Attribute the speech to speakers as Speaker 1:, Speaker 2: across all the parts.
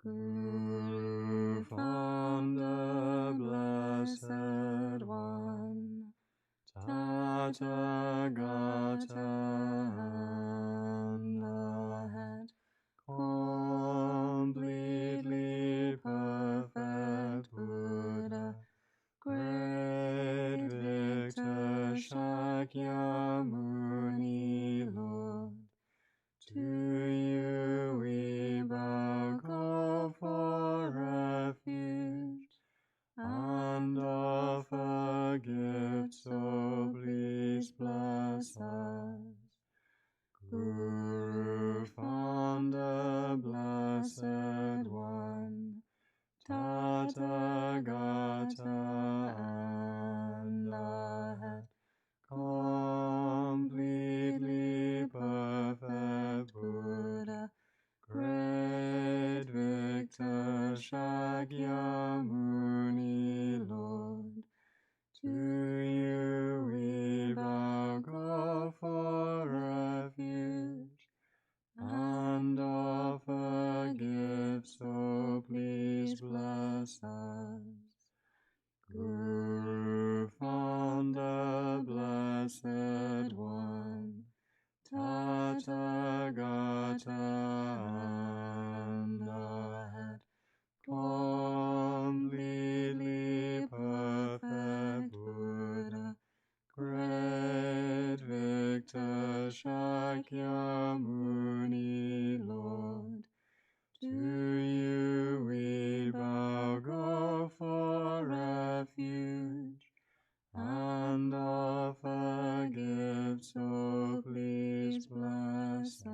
Speaker 1: Guru from the Blessed One, Tathagata and the head, completely perfect Buddha, great victor Shakyamuni Lord. To you we bow, go for refuge, and offer gifts, so please bless us. Guru from the Blessed One, Tathagata and the head, completely perfect Buddha, great victor Shakyamuni Lord. To you we bow, go for refuge, and offer gifts, so please bless us. Guru from the Blessed One, Tathagata and the head, completely perfect Buddha, great victor Shakyamuni Lord. To you we bow, go for refuge, and offer gifts, so please bless us.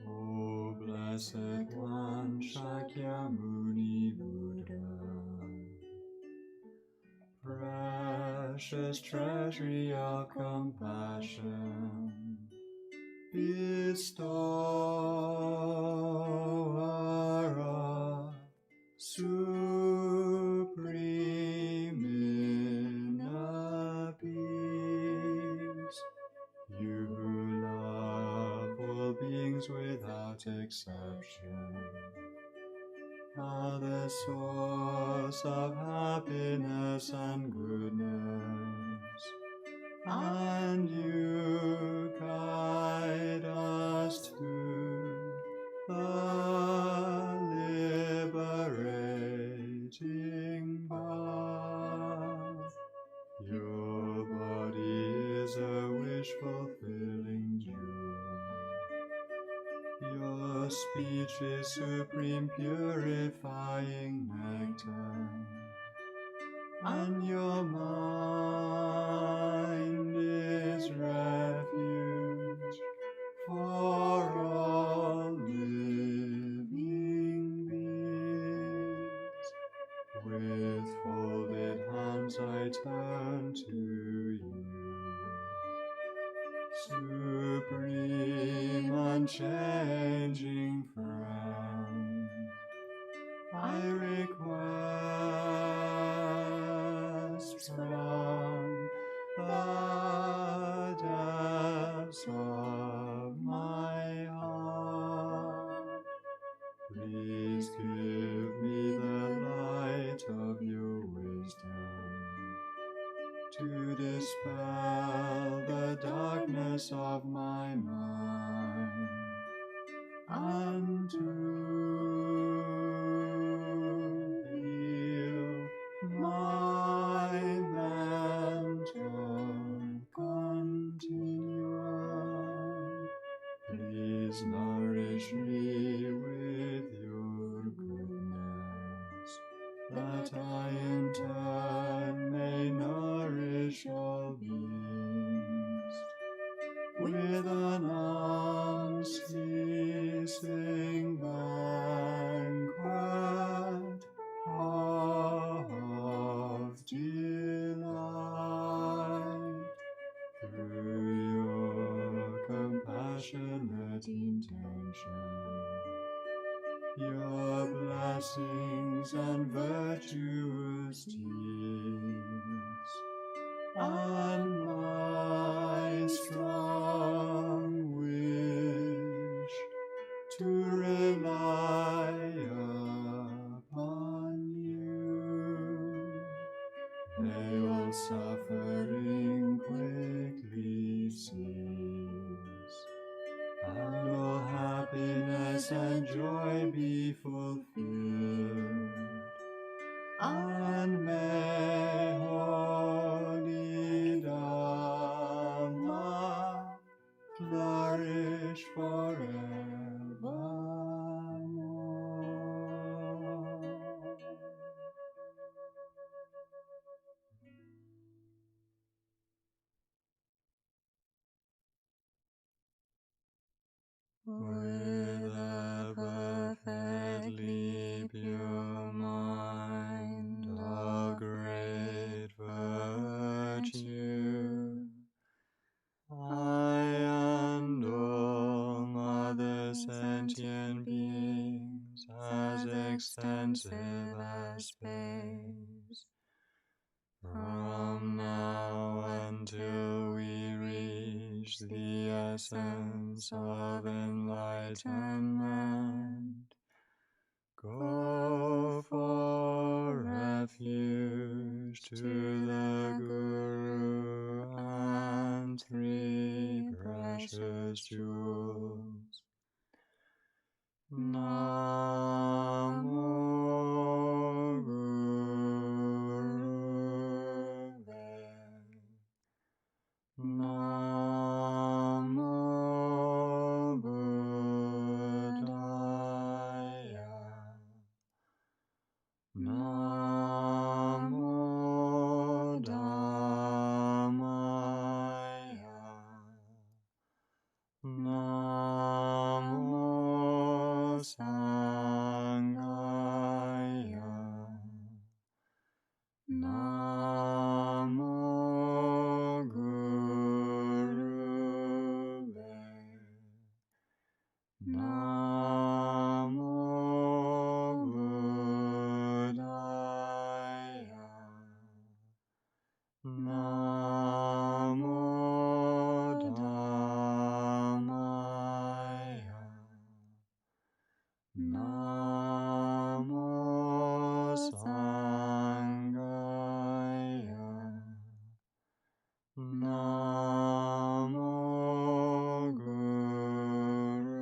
Speaker 1: O Blessed One, Shakyamuni Buddha, precious treasury of compassion, bestower of supreme inner peace, you who love all beings without exception, are the source of happiness and goodness, and you guide us to the liberating path. Your body is a wish-fulfilling jewel. Your speech is supreme purifying nectar, and your mind is refuge for all living beings. With folded hands I turn to you, supreme unchanging friend. I request from the depths of my heart, please give me the light of your wisdom to dispel the darkness of my mind, and to be that I in turn may nourish all beings with an unceasing banquet of delight. Through your compassionate intention, your blessings and virtuous deeds, and my strong wish to rely upon you, may all suffering quickly cease, and all happiness and joy be fulfilled, and may holy Dhamma flourish forevermore. With a perfectly pure mind of great virtue, I and all other sentient beings, as extensive as space, from now until we reach the essence of enlightenment, go for refuge to the Guru and three precious jewels. Namo Gurave, Namo Buddhaya, Namo Dhammaya, Namo Sanghaya, Namo Gurave, Namo Buddhaya, Namo Dhammaya, Namo Sanghaya, Namo Gurave,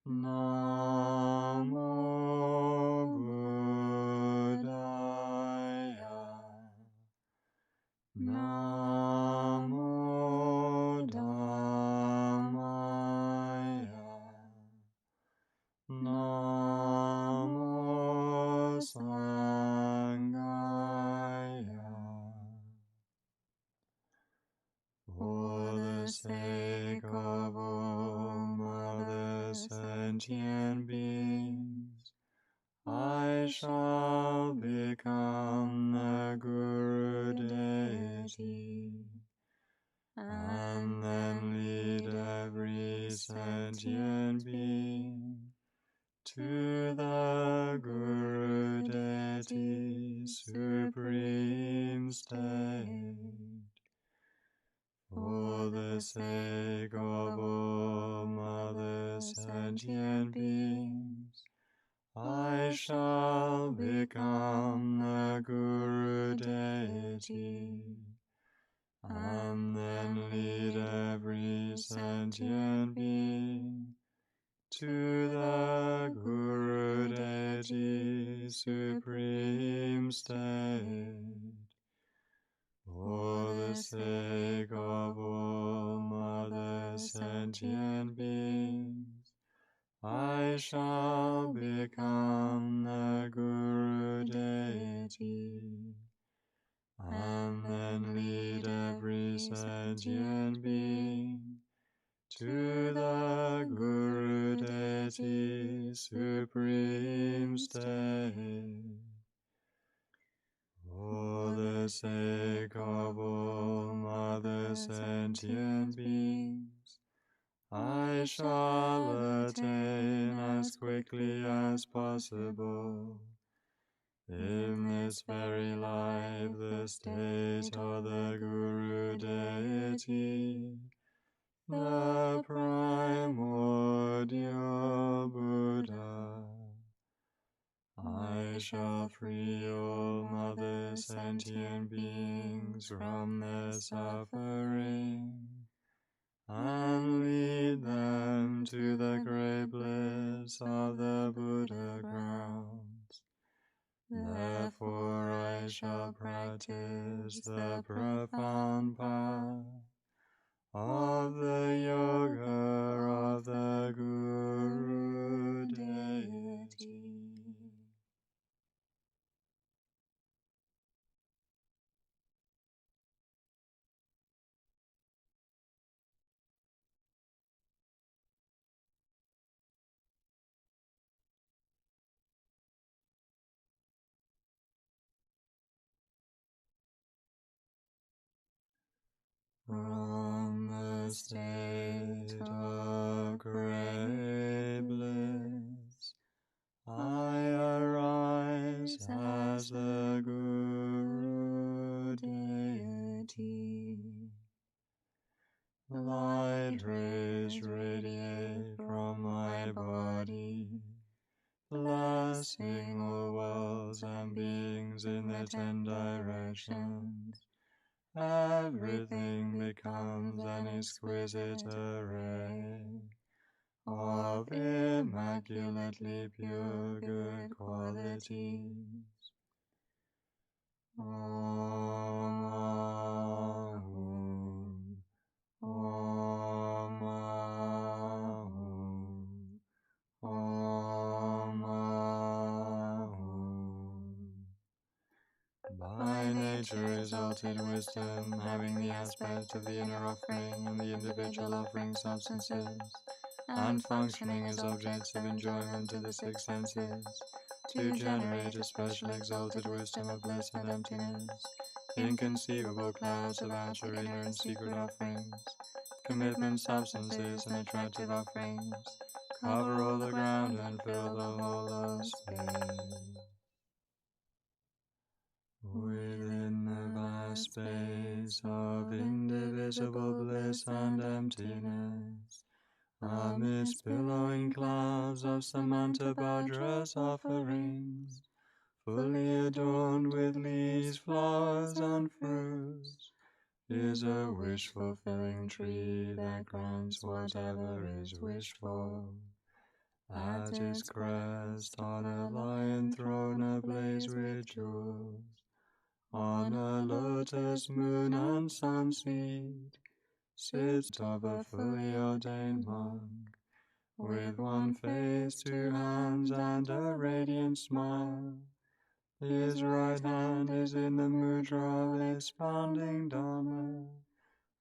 Speaker 1: Namo Buddhaya, Namo Dhammaya, Namo Sanghaya. For the sake of all other sentient beings, I shall become the Guru deity, and then lead every sentient being to the Guru deity's supreme state. For the sake of all other sentient beings, I shall become the Guru deity, and then lead every sentient being to the Guru deity's supreme state. For the sake of all other sentient beings, I I shall become the Guru deity, and then lead every sentient being to the Guru deity's supreme state. For the sake of all other sentient beings, I shall attain as quickly as possible, in this very life, the state of the Guru deity, the primordial Buddha. I shall free all other sentient beings from their suffering, and lead them to the great bliss of the Buddha grounds. Therefore I shall practice the profound path of the yoga of the Guru deity. From the state of great bliss, I arise as the Guru deity. Light rays radiate from my body, blessing all worlds and beings in their 10 directions. Everything becomes an exquisite array of immaculately pure good qualities. Om Ahum, Om Ahum, Om Ahum. By nature exalted wisdom, having the aspect of the inner offering and the individual offering substances, and functioning as objects of enjoyment to the 6 senses, to generate a special exalted wisdom of bliss and emptiness, inconceivable clouds of outer, inner, and secret offerings, commitment substances and attractive offerings, cover all the ground and fill the whole of space. Within the vast space of indivisible bliss and emptiness, amidst billowing clouds of Samantabhadra's offerings, fully adorned with leaves, flowers, and fruits, is a wish-fulfilling tree that grants whatever is wished for. At its crest, on a lion throne ablaze with jewels, on a lotus, moon, and sunseed, sits of a fully ordained monk, with one face, 2 hands, and a radiant smile. His right hand is in the mudra of expounding Dharma,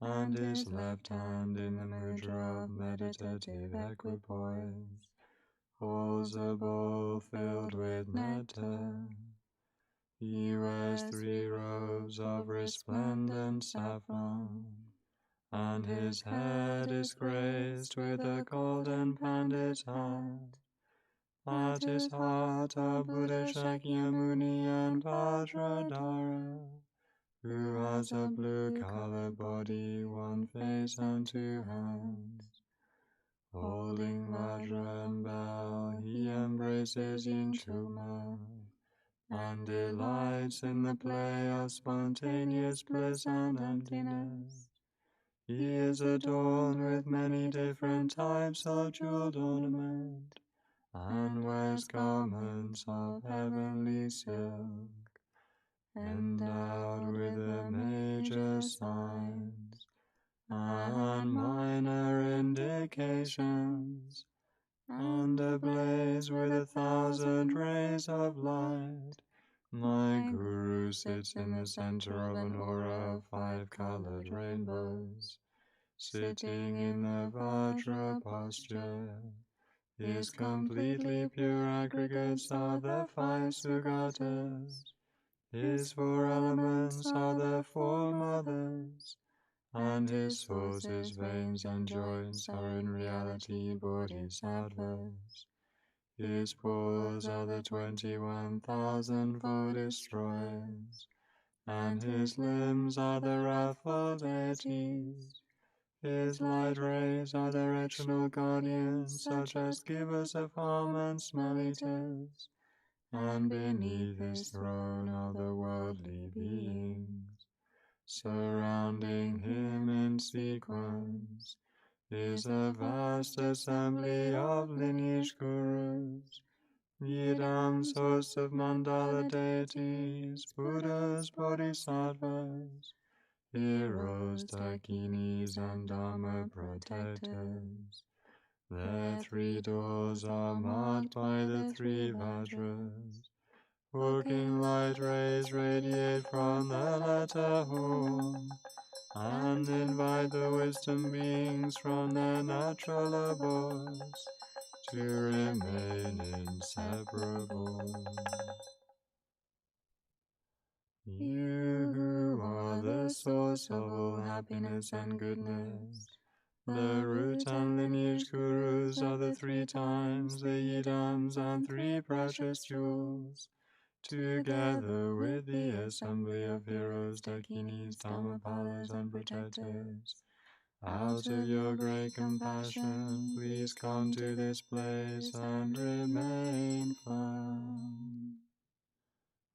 Speaker 1: and his left hand in the mudra of meditative equipoise, holds a bowl filled with nectar. He wears 3 robes of resplendent saffron, and his head is graced with a golden pandit hat. At his heart are Buddha, Shakyamuni, and Vajradhara, who has a blue-colored body, 1 face, and 2 hands. Holding Vajra and bell, he embraces Yinchuma, and delights in the play of spontaneous bliss and emptiness. He is adorned with many different types of jeweled ornament, and wears garments of heavenly silk, endowed with the major signs and minor indications and ablaze with 1,000 rays of light. My Guru sits in the center of an aura of 5-colored rainbows, sitting in the Vajra posture. His completely pure aggregates are the 5 Sugatas. His 4 elements are the 4 mothers, and his sources, veins, and joints are in reality bodhisattvas. His paws are the 21,000 fold destroyers, and his limbs are the wrathful deities. His light rays are the original guardians, such as givers of harm and smell eaters, and beneath his throne are the worldly beings. Surrounding him in sequence is a vast assembly of lineage gurus, Yidams, hosts of mandala deities, Buddhas, bodhisattvas, heroes, dakinis, and dharma protectors. Their 3 doors are marked by the 3 vajras. Working light rays radiate from the letter home and invite the wisdom beings from their natural abodes to remain inseparable. You who are the source of all happiness and goodness, the root and lineage gurus are the 3 times the yidams and 3 precious jewels, together with the assembly of heroes, dakinis, dhammapalas, and protectors. Out of your great compassion, please come to this place and remain firm.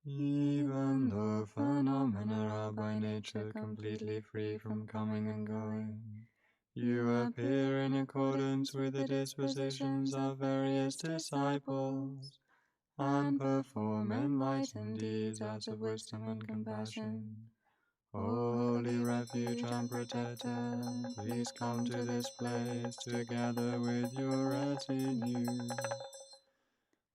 Speaker 1: Even though phenomena are by nature completely free from coming and going, you appear in accordance with the dispositions of various disciples, and perform enlightened deeds out of wisdom and compassion. O holy refuge and protector, please come to this place together with your retinue.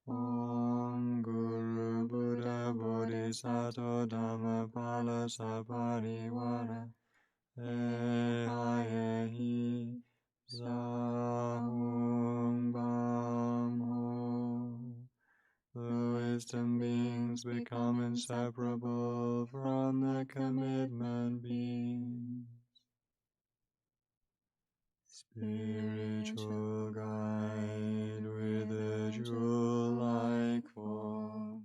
Speaker 1: Om Guru Buddha Bodhisattva Dhammapala Saparivara Ehayehi Zahung Bam Ho. The wisdom beings become inseparable from the commitment beings. Spiritual guide with a jewel-like form,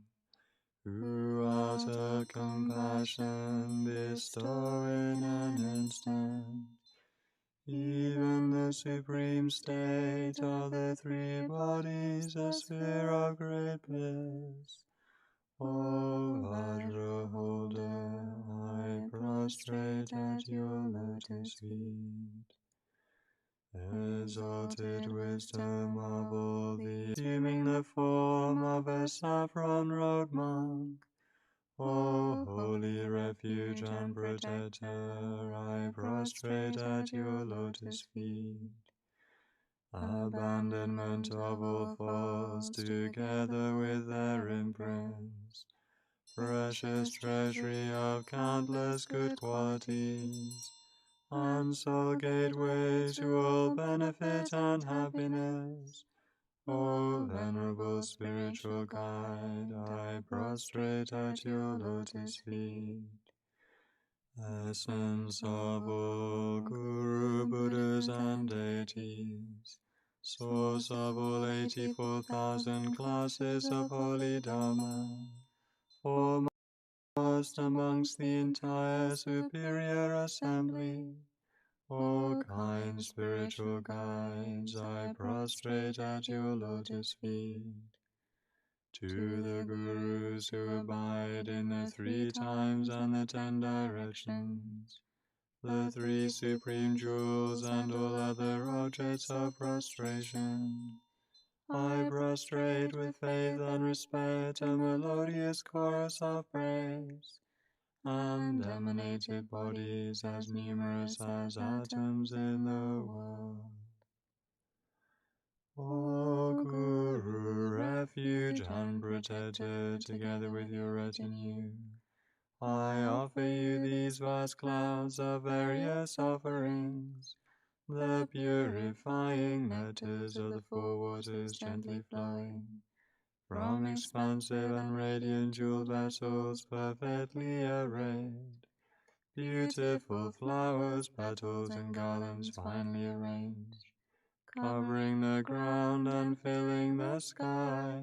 Speaker 1: who out of compassion bestow in an instant even the supreme state of the 3 bodies, a sphere of great bliss. O Vajra holder, I prostrate at your lotus feet. Exalted wisdom of all the assuming the form of a saffron robed monk, O holy refuge and protector, I prostrate at your lotus feet. Abandonment of all faults together with their imprints, precious treasury of countless good qualities, and sole gateway to all benefit and happiness. O venerable spiritual guide, I prostrate at your lotus feet. Essence of all Guru Buddhas and deities, source of all 84,000 classes of holy Dharma, foremost amongst the entire superior assembly, O kind spiritual guides, I prostrate at your lotus feet. To the Gurus who abide in the 3 times and the 10 directions, the 3 supreme jewels and all other objects of prostration, I prostrate with faith and respect a melodious chorus of praise, and emanated bodies as numerous as atoms in the world. O Guru, refuge and protector, together with your retinue, I offer you these vast clouds of various offerings, the purifying nectars of the four waters gently flowing from expansive and radiant jeweled vessels perfectly arrayed, beautiful flowers, petals, and garlands finely arranged, covering the ground and filling the sky,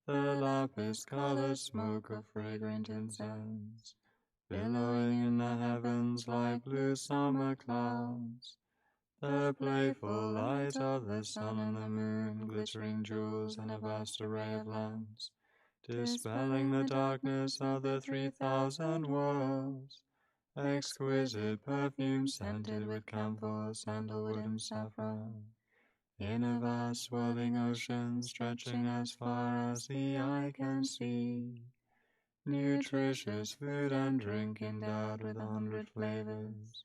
Speaker 1: the lapis-colored smoke of fragrant incense, billowing in the heavens like blue summer clouds, the playful light of the sun and the moon, glittering jewels and a vast array of lamps, dispelling the darkness of the 3,000 worlds, exquisite perfume scented with camphor, sandalwood, and saffron, in a vast swirling ocean stretching as far as the eye can see. Nutritious food and drink endowed with 100 flavors,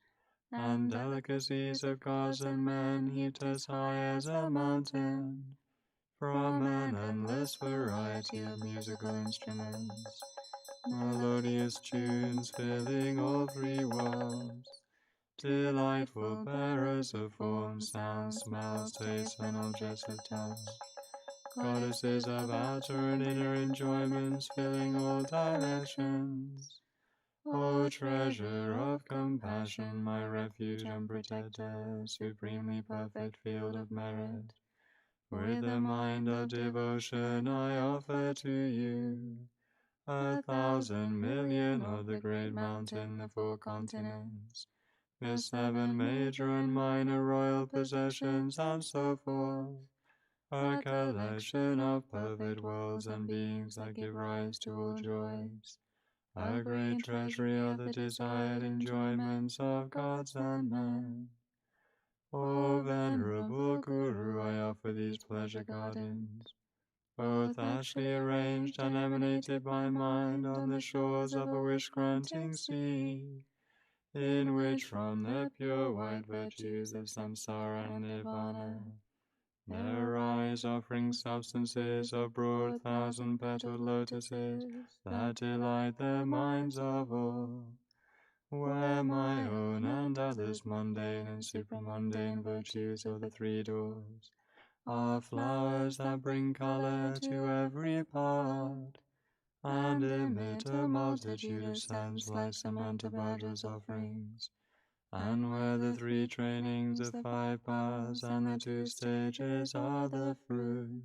Speaker 1: and delicacies of gods and men heaped as high as a mountain, from an endless variety of musical instruments, melodious tunes filling all 3 worlds, delightful bearers of form, sound, smells, taste, and objects of touch, goddesses of outer and inner enjoyments filling all directions. O treasure of compassion, my refuge and protector, supremely perfect field of merit, with a mind of devotion I offer to you 1,000 million of the great mountain, the 4 continents, the 7 major and minor royal possessions, and so forth, a collection of perfect worlds and beings that give rise to all joys, a great treasury of the desired enjoyments of gods and men. O venerable Guru, I offer these pleasure gardens, both actually arranged and emanated by mind on the shores of a wish-granting sea, in which from the pure white virtues of samsara and nirvana there arise offering substances of broad 1,000-petaled lotuses that delight the minds of all, where my own and others' mundane and supramundane virtues of the 3 doors are flowers that bring color to every part, and emit a multitude of scents like Samantabhadra's offerings, and where the 3 trainings, the 5 paths, and the 2 stages are the fruit.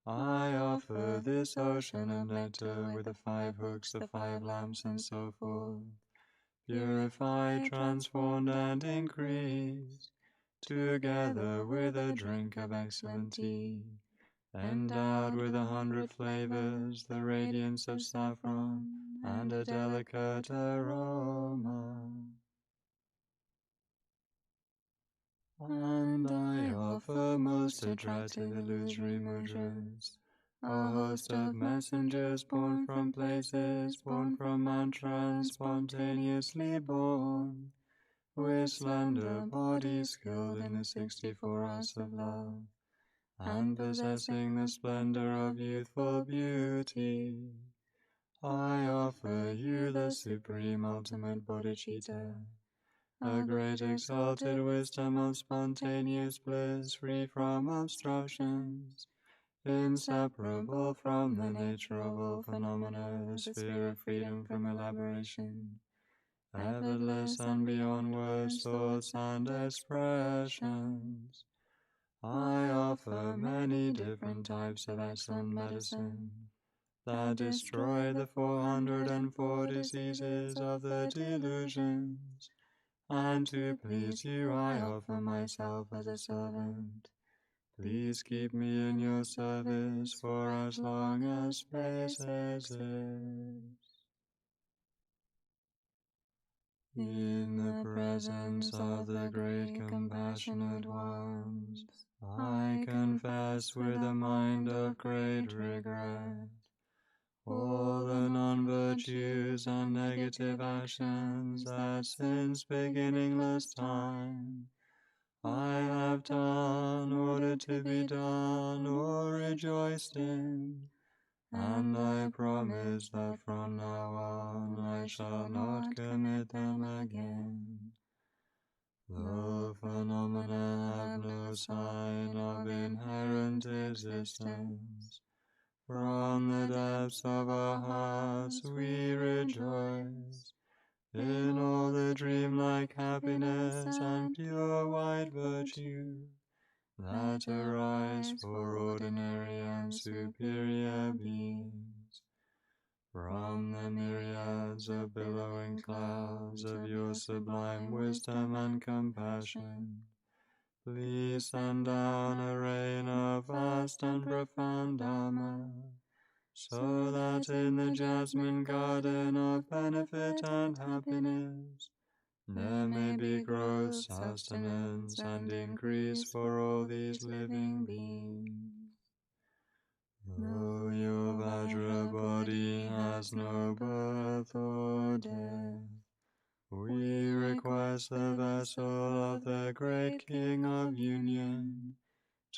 Speaker 1: I offer this ocean of nectar with the 5 hooks, the 5 lamps, and so forth, purified, transformed, and increased, together with a drink of excellent tea, endowed with 100 flavors, the radiance of saffron, and a delicate aroma. And I offer most attractive illusory mudras, a host of messengers born from places, born from mantras, spontaneously born, with slender bodies skilled in the 64 arts of love, and possessing the splendor of youthful beauty. I offer you the supreme ultimate bodhicitta, a great exalted wisdom of spontaneous bliss, free from obstructions, inseparable from the nature of all phenomena, a sphere of freedom from elaboration, effortless and beyond words, thoughts, and expressions. I offer many different types of excellent medicine that destroy the 404 diseases of the delusions, and to please you I offer myself as a servant. Please keep me in your service for as long as space exists. In the presence of the great compassionate ones, I confess with a mind of great regret all the non-virtues and negative actions that since beginningless time I have done, ordered to be done, or rejoiced in. And I promise that from now on I shall not commit them again. Though phenomena have no sign of inherent existence, from the depths of our hearts we rejoice in all the dreamlike happiness and pure white virtue that arise for ordinary and superior beings. From the myriads of billowing clouds of your sublime wisdom and compassion, please send down a rain of vast and profound Dharma, so that in the jasmine garden of benefit and happiness there may be growth, sustenance, and increase for all these living beings. Though your Vajra body has no birth or death, we request the vessel of the great King of Union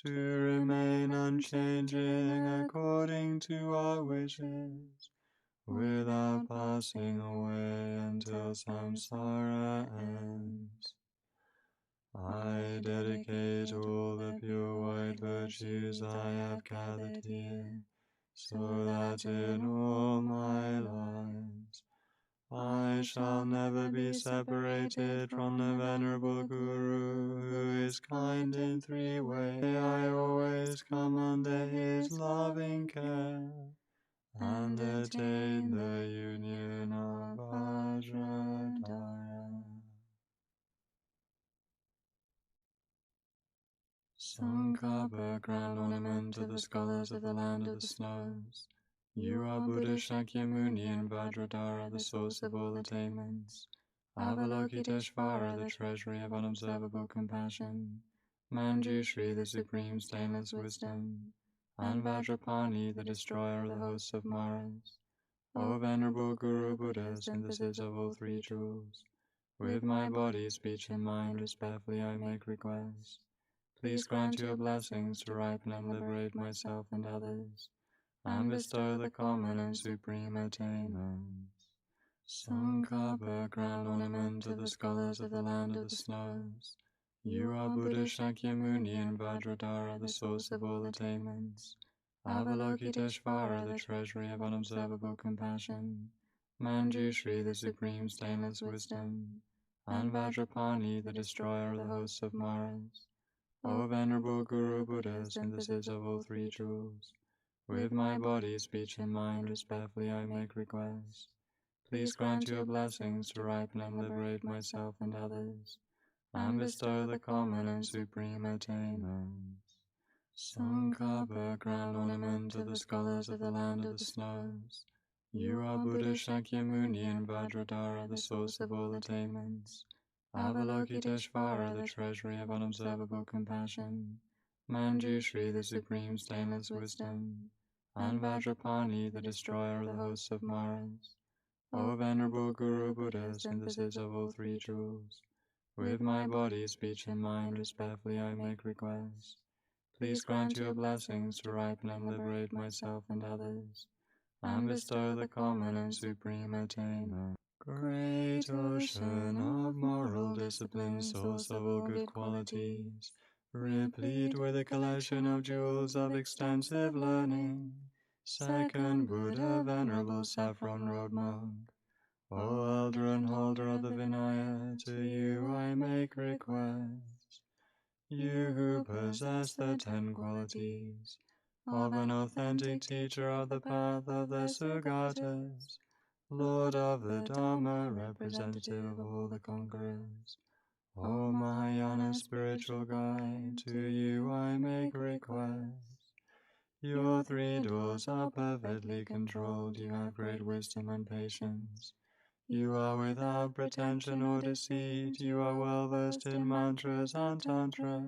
Speaker 1: to remain unchanging according to our wishes, without passing away until samsara ends. I dedicate all the pure white virtues I have gathered here, so that in all my lives I shall never be separated from the Venerable Guru, who is kind in three ways. May I always come under his loving care and attain the union of Vajradhara. Sankapa, grand ornament to the scholars of the land of the snows. You are Buddha Shakyamuni and Vajradhara, the source of all attainments. Avalokiteshvara, the treasury of unobservable compassion. Manjushri, the supreme stainless wisdom. And Vajrapani, the destroyer of the hosts of Maras. O Venerable Guru Buddha, synthesis of all three jewels, with my body, speech, and mind, respectfully I make request. Please grant your blessings to ripen and liberate myself and others, and bestow the common and supreme attainments. Sankapa, grand ornament to the scholars of the land of the snows. You are Buddha Shakyamuni and Vajradhara, the source of all attainments. Avalokiteshvara, the treasury of unobservable compassion. Manjushri, the supreme stainless wisdom. And Vajrapani, the destroyer of the hosts of Maras. O Venerable Guru Buddha, synthesis of all three jewels, with my body, speech, and mind, respectfully I make request. Please grant your blessings to ripen and liberate myself and others, and bestow the common and supreme attainments. Sankapa, grand ornament to the scholars of the land of the snows. You are Buddha Shakyamuni and Vajradhara, the source of all attainments. Avalokiteshvara, the treasury of unobservable compassion. Manjushri, the supreme stainless wisdom. And Vajrapani, the destroyer of the hosts of Maras. O Venerable Guru Buddha, synthesis of all three jewels, with my body, speech, and mind, respectfully I make request. Please grant your blessings to ripen and liberate myself and others, and bestow the common and supreme attainment. Great ocean of moral discipline, source of all good qualities, replete with a collection of jewels of extensive learning. Second Buddha, Venerable Saffron Road Monk. O elder and holder of the Vinaya, to you I make request. You who possess the 10 qualities of an authentic teacher of the path of the Sugatas, Lord of the Dharma, representative of all the conquerors, O Mahayana spiritual guide, to you I make request. Your 3 doors are perfectly controlled, you have great wisdom and patience. You are without pretension or deceit, you are well versed in mantras and tantra.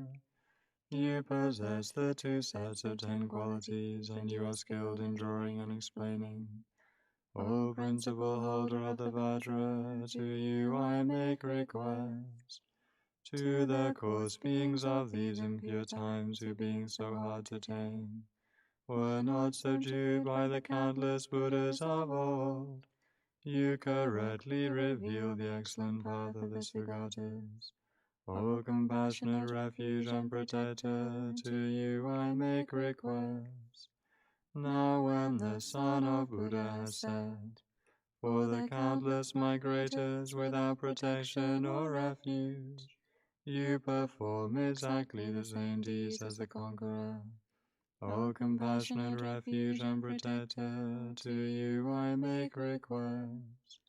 Speaker 1: You possess the 2 sets of 10 qualities, and you are skilled in drawing and explaining. O principal holder of the Vajra, to you I make request. to the coarse beings of these impure times who, being so hard to tame, were not subdued by the countless Buddhas of old. You correctly reveal the excellent path of the Sugatas. O compassionate refuge and protector, to you I make request. Now when the sun of Buddha has set, for the countless migrators without protection or refuge, you perform exactly the same deeds as the conqueror. O compassionate refuge and protector, to you I make request.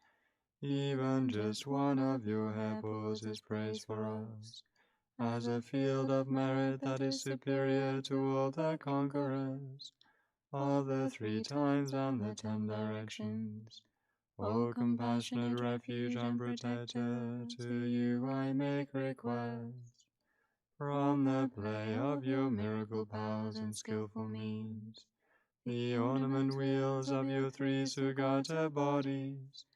Speaker 1: Even just one of your hairballs is praise for us, as a field of merit that is superior to all the conquerors of the 3 times and the 10 directions. O compassionate refuge and protector, to you I make request. From the play of your miracle powers and skillful means, the ornament wheels of your 3 Sugata bodies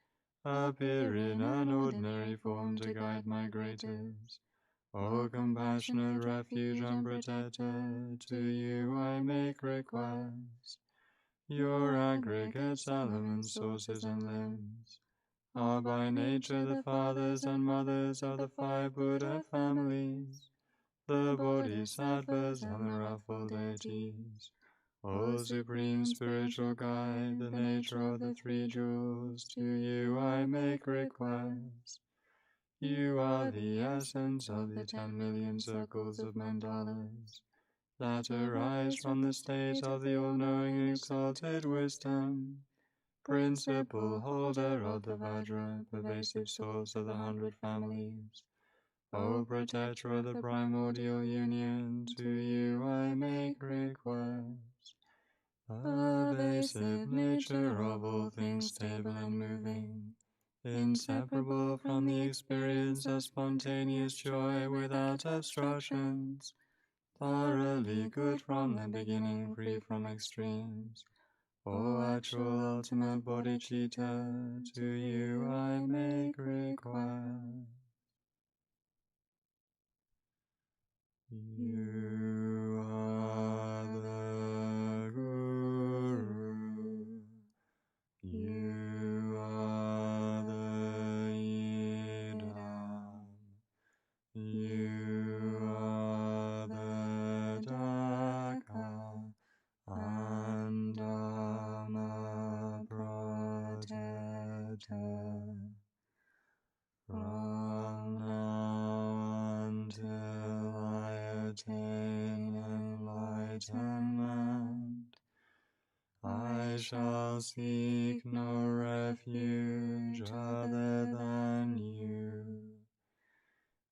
Speaker 1: appear in an ordinary form to guide migrators. O compassionate refuge and protector, to you I make request. Your aggregates, elements, sources, and limbs are by nature the fathers and mothers of the 5 Buddha families, the bodhisattvas and the wrathful deities. O supreme spiritual guide, the nature of the 3 jewels, to you I make request. You are the essence of the 10 million circles of mandalas that arise from the state of the all-knowing exalted wisdom, principal holder of the Vajra, pervasive source of the 100 families. O protector of the primordial union, to you I make request. Pervasive nature of all things stable and moving, inseparable from the experience of spontaneous joy without obstructions, thoroughly good from the beginning, free from extremes. O actual ultimate bodhicitta, to you I make request. You are the Guru. You are the Idam. You are the Daka and Dhamma protector. From now until I attain enlightenment, I shall seek no refuge other than you.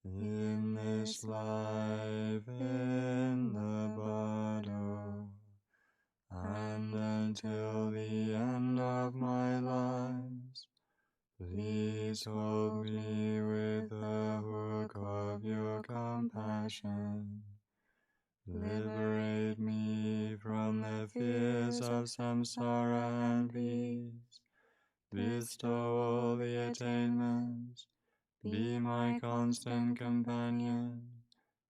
Speaker 1: In this life, in the bottle, and until the end of my life, please hold me with the hook of your compassion. Liberate me from the fears of samsara and peace. Bestow all the attainments. Be my constant companion,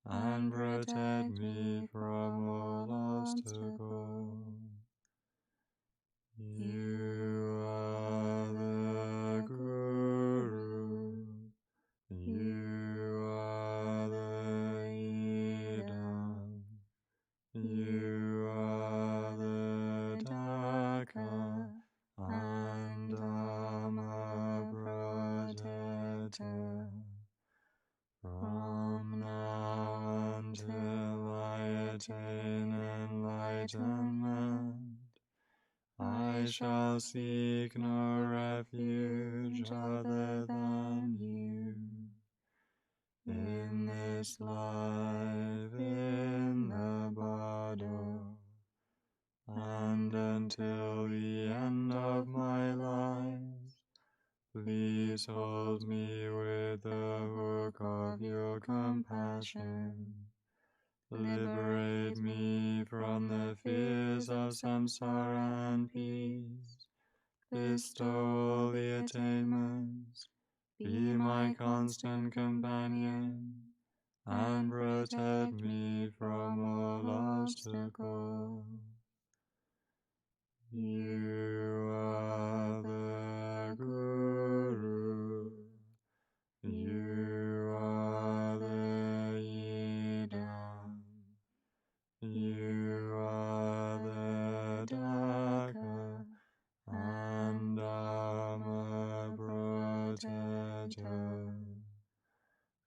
Speaker 1: and protect me from all obstacles. You are the Guru. You are the Idam. You are the Daka and Dhamma protector. From now until I attain enlightenment, I shall seek no refuge other than you. In this life, in the bottle, and until the end of my life, please hold me with the hook of your compassion. Liberate me from the fears of samsara and peace. Bestow all the attainments. Be my constant companion, and protect me from all obstacles. You are the Guru. You are the Yidam. You are the Daka, and I'm a protector.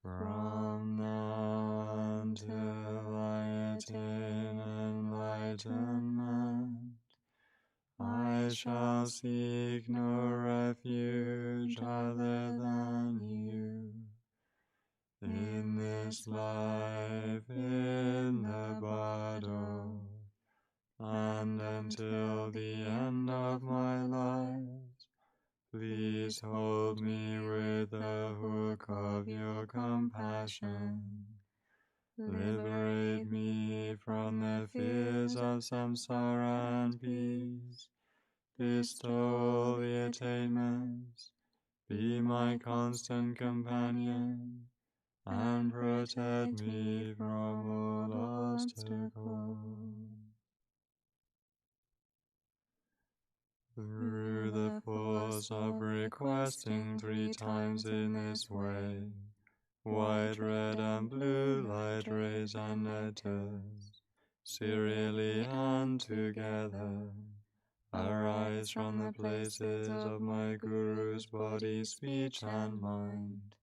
Speaker 1: From now until I attain enlightenment, I shall seek no refuge other than you. In this life, in the bottle, and until the end of my life, please hold me with the hook of your compassion. Liberate me from the fears of samsara and peace. Bestow all the attainments. Be my constant companion, and protect me from all obstacles. Through the force of requesting 3 times in this way, white, red, and blue light rays and nectars, serially and together, arise from the places of my Guru's body, speech, and mind,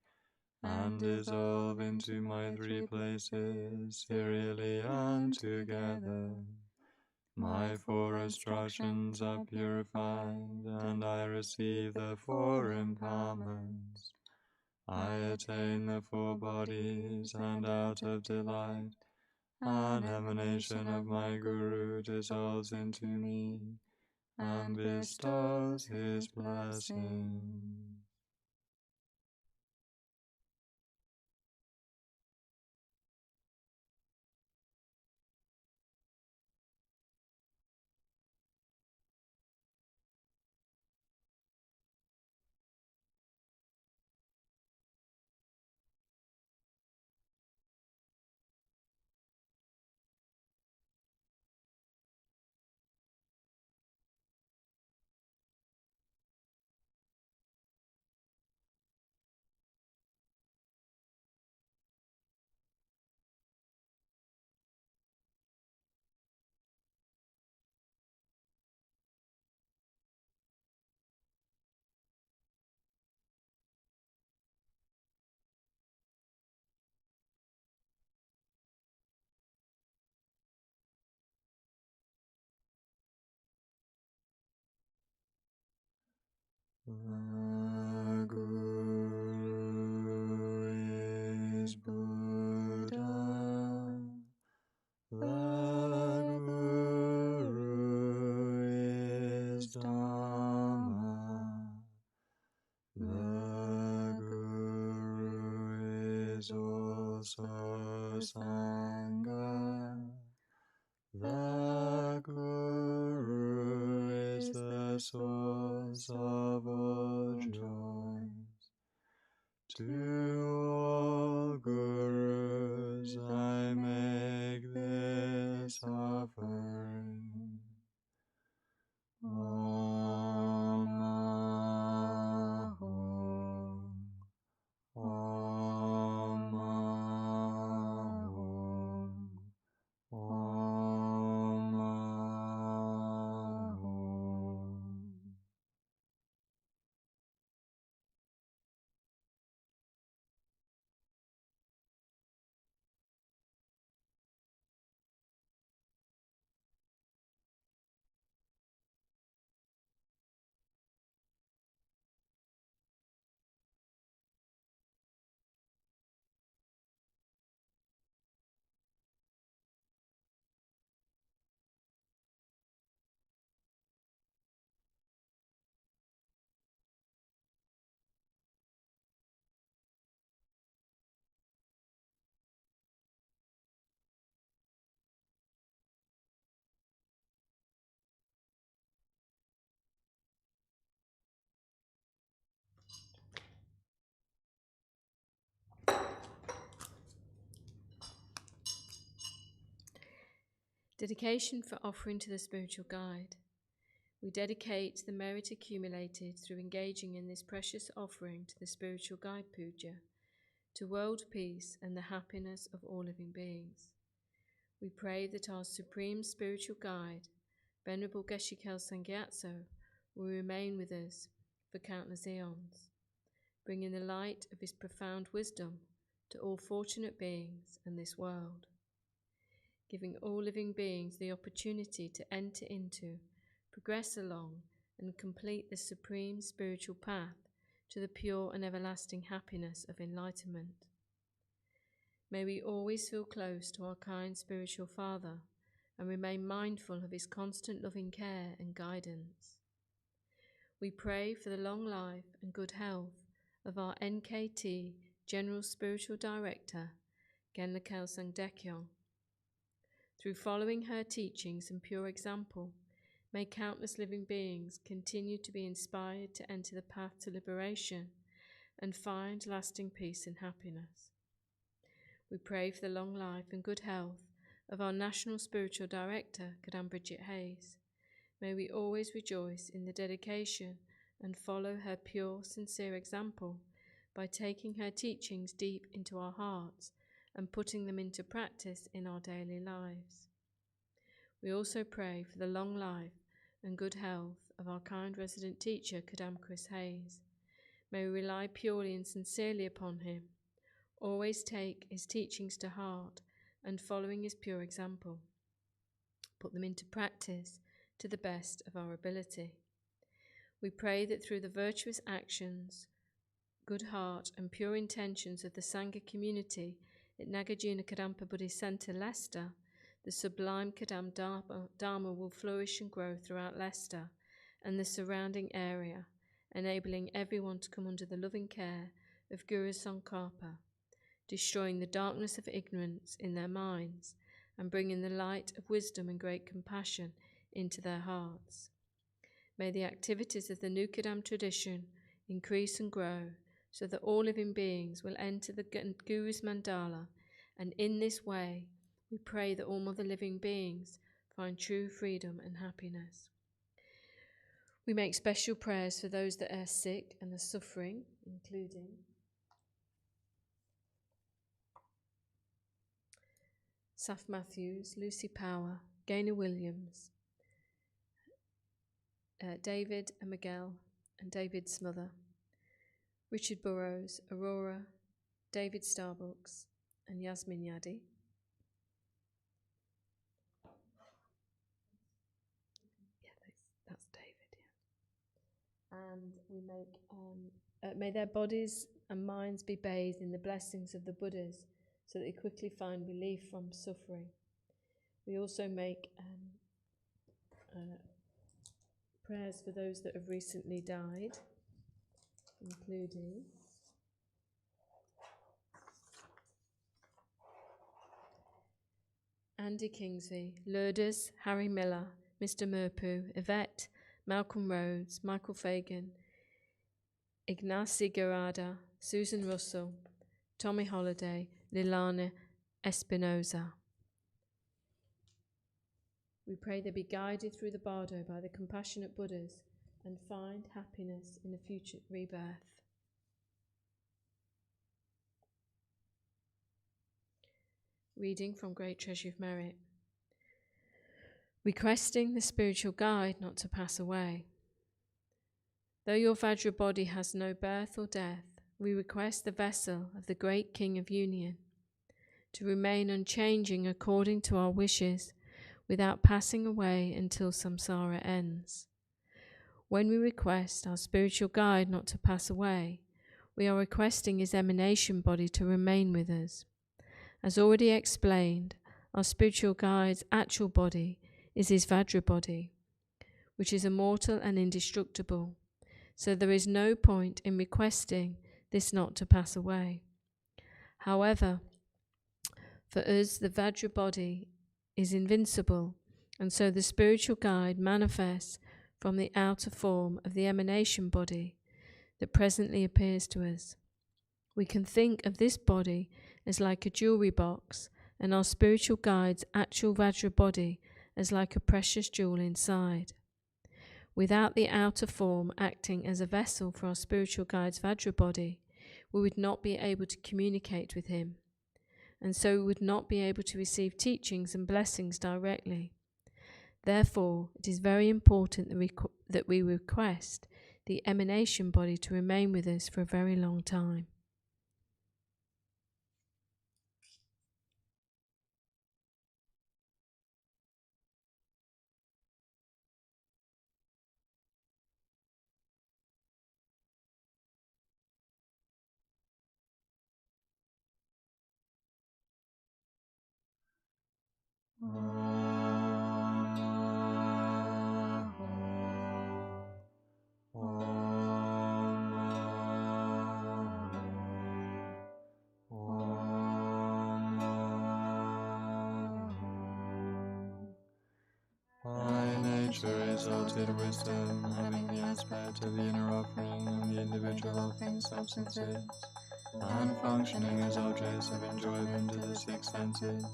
Speaker 1: and dissolve into my 3 places, serially and together. My 4 obstructions are purified, and I receive the 4 empowerments. I attain the 4 bodies, and out of delight, an emanation of my Guru dissolves into me, and bestows his blessing. The Guru is Buddha. The Guru is Dhamma. The Guru is also Sangha. The Guru is the source of all joys. To all Gurus I make this offering. Om Ahom. Om Ahom. Om Ahom.
Speaker 2: Dedication for offering to the spiritual guide. We dedicate the merit accumulated through engaging in this precious offering to the spiritual guide puja, to world peace and the happiness of all living beings. We pray that our supreme spiritual guide, Venerable Geshe Kelsang Gyatso, will remain with us for countless eons, bringing the light of his profound wisdom to all fortunate beings and this world, giving all living beings the opportunity to enter into, progress along, and complete the supreme spiritual path to the pure and everlasting happiness of enlightenment. May we always feel close to our kind spiritual Father and remain mindful of his constant loving care and guidance. We pray for the long life and good health of our NKT General Spiritual Director, Genla Kelsang Dekyong. Through following her teachings and pure example, may countless living beings continue to be inspired to enter the path to liberation and find lasting peace and happiness. We pray for the long life and good health of our National Spiritual Director, Kadam Bridget Hayes. May we always rejoice in the dedication and follow her pure, sincere example by taking her teachings deep into our hearts and putting them into practice in our daily lives. We also pray for the long life and good health of our kind resident teacher, Kadam Chris Hayes. May we rely purely and sincerely upon him, always take his teachings to heart and following his pure example, put them into practice to the best of our ability. We pray that through the virtuous actions, good heart and pure intentions of the Sangha community at Nagarjuna Kadampa Buddhist Centre, Leicester, the sublime Kadam Dharma will flourish and grow throughout Leicester and the surrounding area, enabling everyone to come under the loving care of Guru Sankapa, destroying the darkness of ignorance in their minds and bringing the light of wisdom and great compassion into their hearts. May the activities of the New Kadam tradition increase and grow so that all living beings will enter the Guru's mandala, and in this way we pray that all mother living beings find true freedom and happiness. We make special prayers for those that are sick and are suffering, including Saf Matthews, Lucy Power, Gaynor Williams, David and Miguel and David's mother, Richard Burrows, Aurora, David Starbucks and Yasmin Yadi. That's David, yeah. And we make, may their bodies and minds be bathed in the blessings of the Buddhas so that they quickly find relief from suffering. We also make prayers for those that have recently died, including Andy Kingsley, Lourdes, Harry Miller, Mr. Murpoo, Yvette, Malcolm Rhodes, Michael Fagan, Ignacy Garada, Susan Russell, Tommy Holliday, Lilana Espinoza. We pray they be guided through the bardo by the compassionate Buddhas and find happiness in a future rebirth. Reading from Great Treasure of Merit. Requesting the spiritual guide not to pass away. Though your Vajra body has no birth or death, we request the vessel of the great King of Union to remain unchanging according to our wishes, without passing away until samsara ends. When we request our spiritual guide not to pass away, we are requesting his emanation body to remain with us. As already explained, our spiritual guide's actual body is his Vajra body, which is immortal and indestructible, so there is no point in requesting this not to pass away. However, for us the Vajra body is invincible, and so the spiritual guide manifests from the outer form of the emanation body that presently appears to us. We can think of this body as like a jewelry box, and our spiritual guide's actual Vajra body as like a precious jewel inside. Without the outer form acting as a vessel for our spiritual guide's Vajra body, we would not be able to communicate with him, and so we would not be able to receive teachings and blessings directly. Therefore, it is very important that we request the emanation body to remain with us for a very long time.
Speaker 1: Exalted wisdom, having the aspect of the inner offering and the individual offering substances, and functioning as objects of enjoyment to the six senses,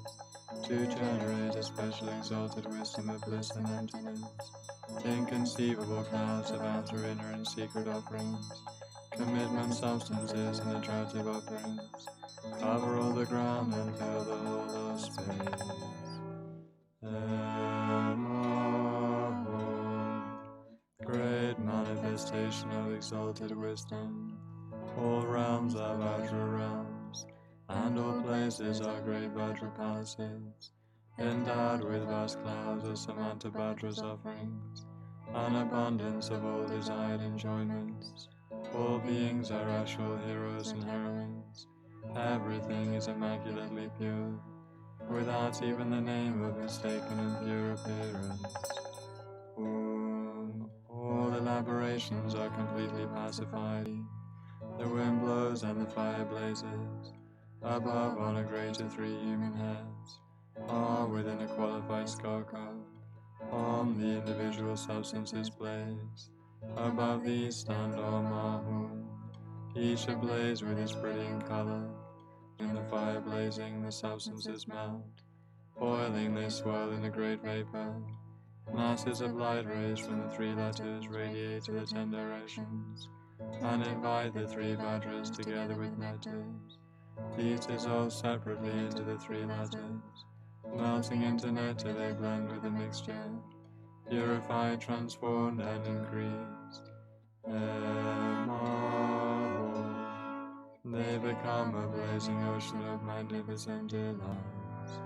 Speaker 1: to generate a special exalted wisdom of bliss and emptiness, inconceivable clouds of outer, inner, and secret offerings, commitment substances and attractive offerings, cover all the ground and fill the whole of space. Great manifestation of exalted wisdom, all realms are Vajra realms, and all places are great Vajra palaces, endowed with vast clouds of Samanta Vajra's offerings, an abundance of all desired enjoyments. All beings are actual heroes and heroines. Everything is immaculately pure, without even the name of mistaken and pure appearance. All elaborations are completely pacified. The wind blows and the fire blazes. Above on a greater 3 human heads, or within a qualified skullcap, on the individual substances blaze. Above these stand all Mahum, each ablaze with its brilliant color. In the fire blazing, the substances melt. Boiling, they swirl in a great vapor. Masses of light rays from the 3 letters radiate to the 10 directions, and invite the 3 Vajras together with nectars. These dissolve separately into the 3 letters. Melting into nectar, they blend with the mixture, purified, transformed, and increased. They become a blazing ocean of magnificent delights.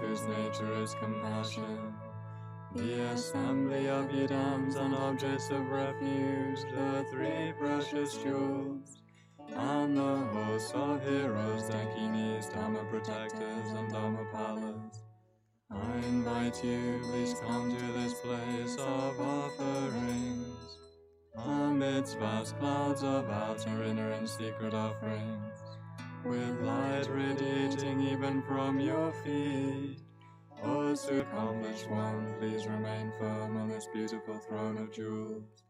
Speaker 1: Whose nature is compassion, the assembly of yidams and objects of refuge, the 3 precious jewels, and the hosts of heroes, Dakinis, Dhamma protectors, and Dhammapalas. I invite you, please come to this place of offerings, amidst vast clouds of outer, inner, and secret offerings, with light radiating even from your feet. O accomplished one, please remain firm on this beautiful throne of jewels,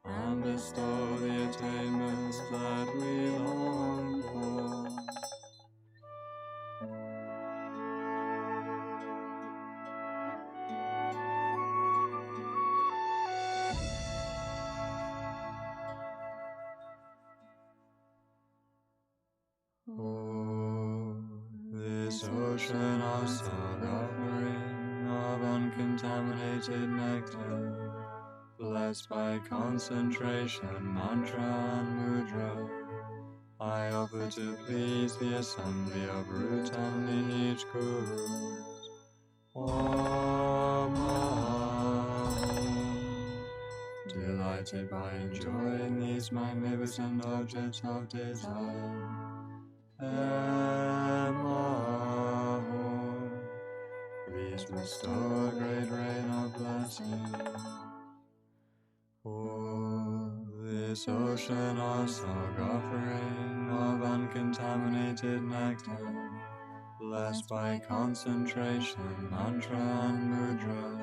Speaker 1: and bestow the attainments that we long for. This ocean of song offering of uncontaminated nectar, blessed by concentration, mantra, and mudra, I offer to please the assembly of root and lineage gurus. Om. Delighted by enjoying these magnificent objects of desire. Please bestow a great rain of blessing. This ocean of song offering of uncontaminated nectar, blessed by concentration, mantra and mudra.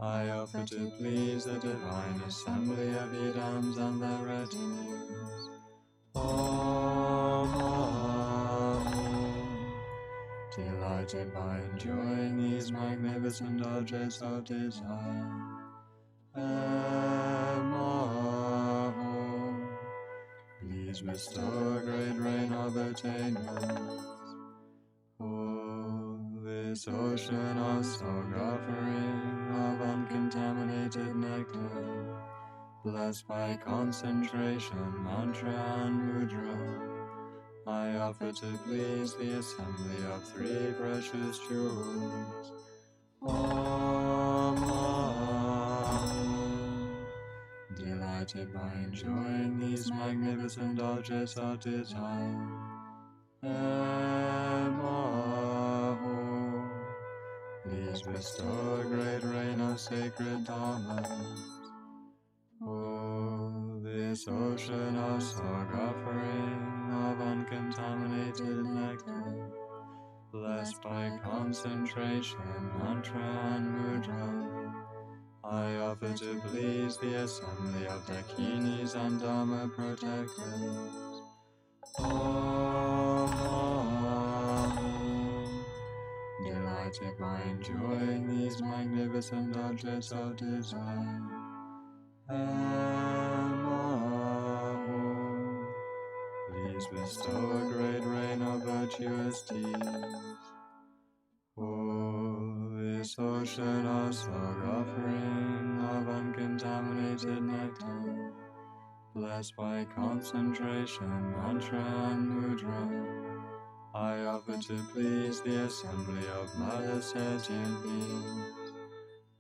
Speaker 1: I offer to please the divine assembly of Idams and their retinues. Om. Delighted by enjoying these magnificent objects of desire. Please bestow a great rain of attainments. Oh, this ocean of song offering of uncontaminated nectar, blessed by concentration, mantra and mudra, I offer to please the assembly of three precious jewels. Om. Delighted by enjoying these magnificent objects of desire. Please bestow a great rain of sacred dharmas. Oh, this ocean of song offering of uncontaminated nectar, blessed by concentration, mantra and mudra, I offer to please the assembly of Dakinis and Dharma protectors. Om. Delighted by enjoying these magnificent objects of desire. Please bestow a great rain of virtuous deeds. Oh, this ocean of song offering of uncontaminated nectar, blessed by concentration, mantra and mudra, I offer to please the assembly of mother sentient beings.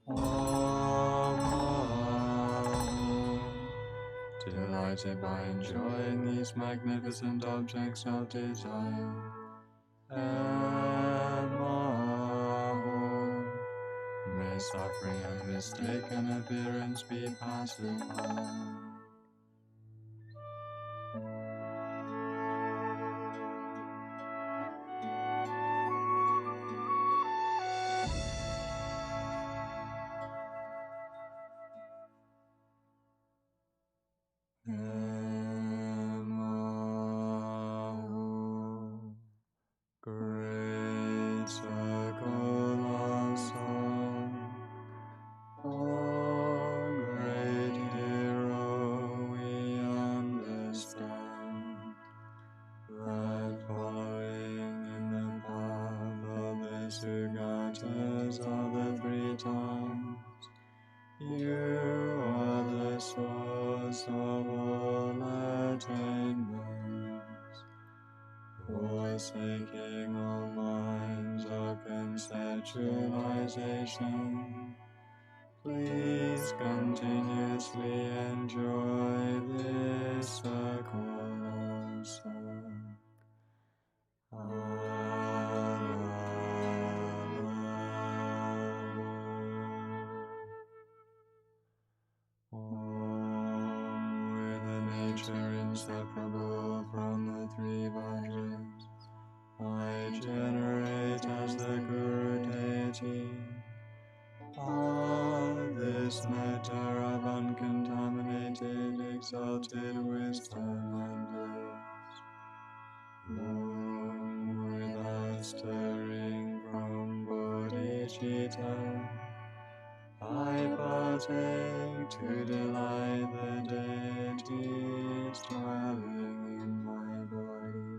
Speaker 1: Om. Delighted by enjoying these magnificent objects of desire. May suffering and mistaken appearance be pacified. Great circle of song, oh great hero, we understand that following in the path of the Sugatas of the three tongues, you are the source of all attainments. Forsaking all minds of conceptualization, please continuously enjoy this circle of song. With a nature inseparable from the three Vajras, I generate as the Guru deity this nectar of uncontaminated, exalted wisdom and bliss. With a stirring from bodhicitta, I partake to delight the deities dwelling in my body.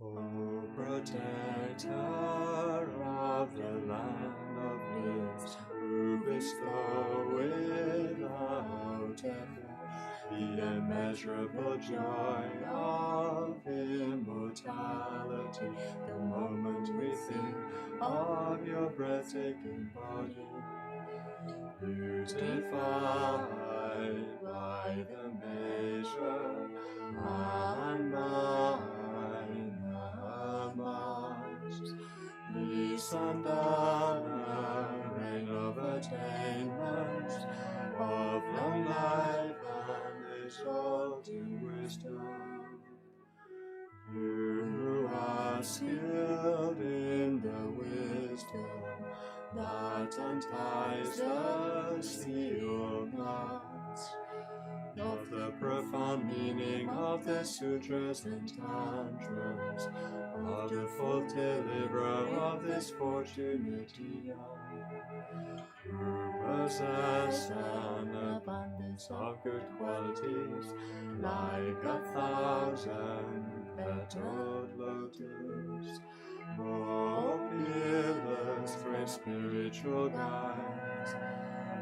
Speaker 1: O protector of the land of bliss, who bestow without effort the immeasurable joy of immortality, the moment we think of your breathtaking body, beautified by the measure and minor marks. Bliss and honor, reign of attainments, of long life and exalted wisdom. You who are skilled in the wisdom that unties the sealed knots of the profound meaning of the sutras and tantras, of the full deliverer of this fortunate eon, who possess an abundance of good qualities, like 1,000-petaled lotus, more peerless, great spiritual guides.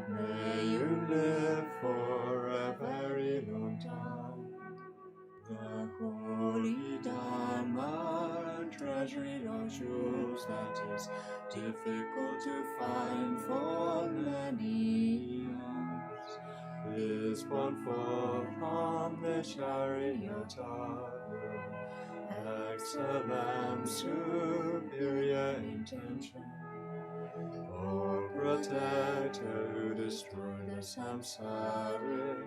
Speaker 1: May you live for a very long time. The holy Dharma, a treasury of jewels that is difficult to find for many years, is borne forth on the chariot of your excellent superior intention. O protector who destroy the samsaric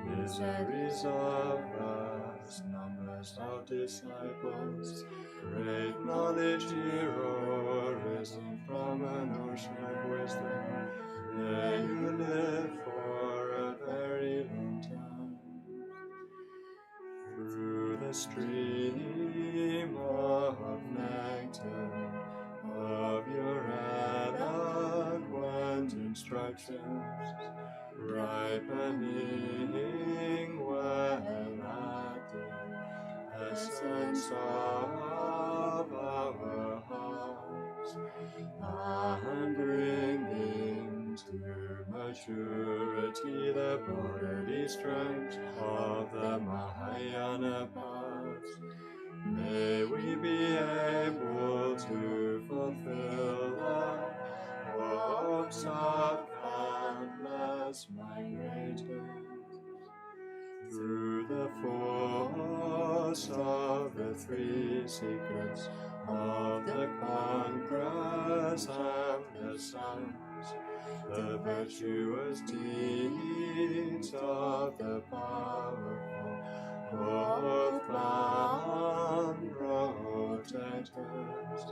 Speaker 1: miseries of vast numbers of disciples, great knowledge hero, risen from an ocean of wisdom, may you live for a very long time. Through the stream of nectar of your eloquent instructions, ripening well at the essence of our hearts, and bringing to maturity the bodily strength of the Mahayana paths, may we be able to fulfill the hopes of countless migrators. Through the force of the three secrets of the conquerors and the sons, the virtuous deeds of the powerful, both-bound protectors,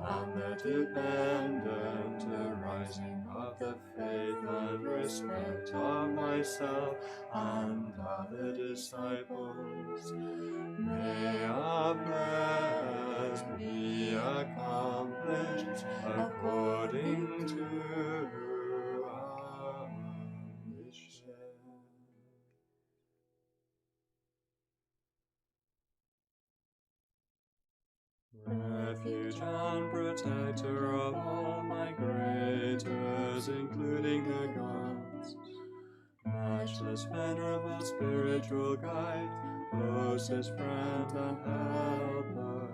Speaker 1: and the dependent arising of the faith and respect of myself and other disciples, may our prayers be accomplished according to our wishes. Refuge and protector of all migrators, including the gods, matchless venerable spiritual guide, closest friend and helper,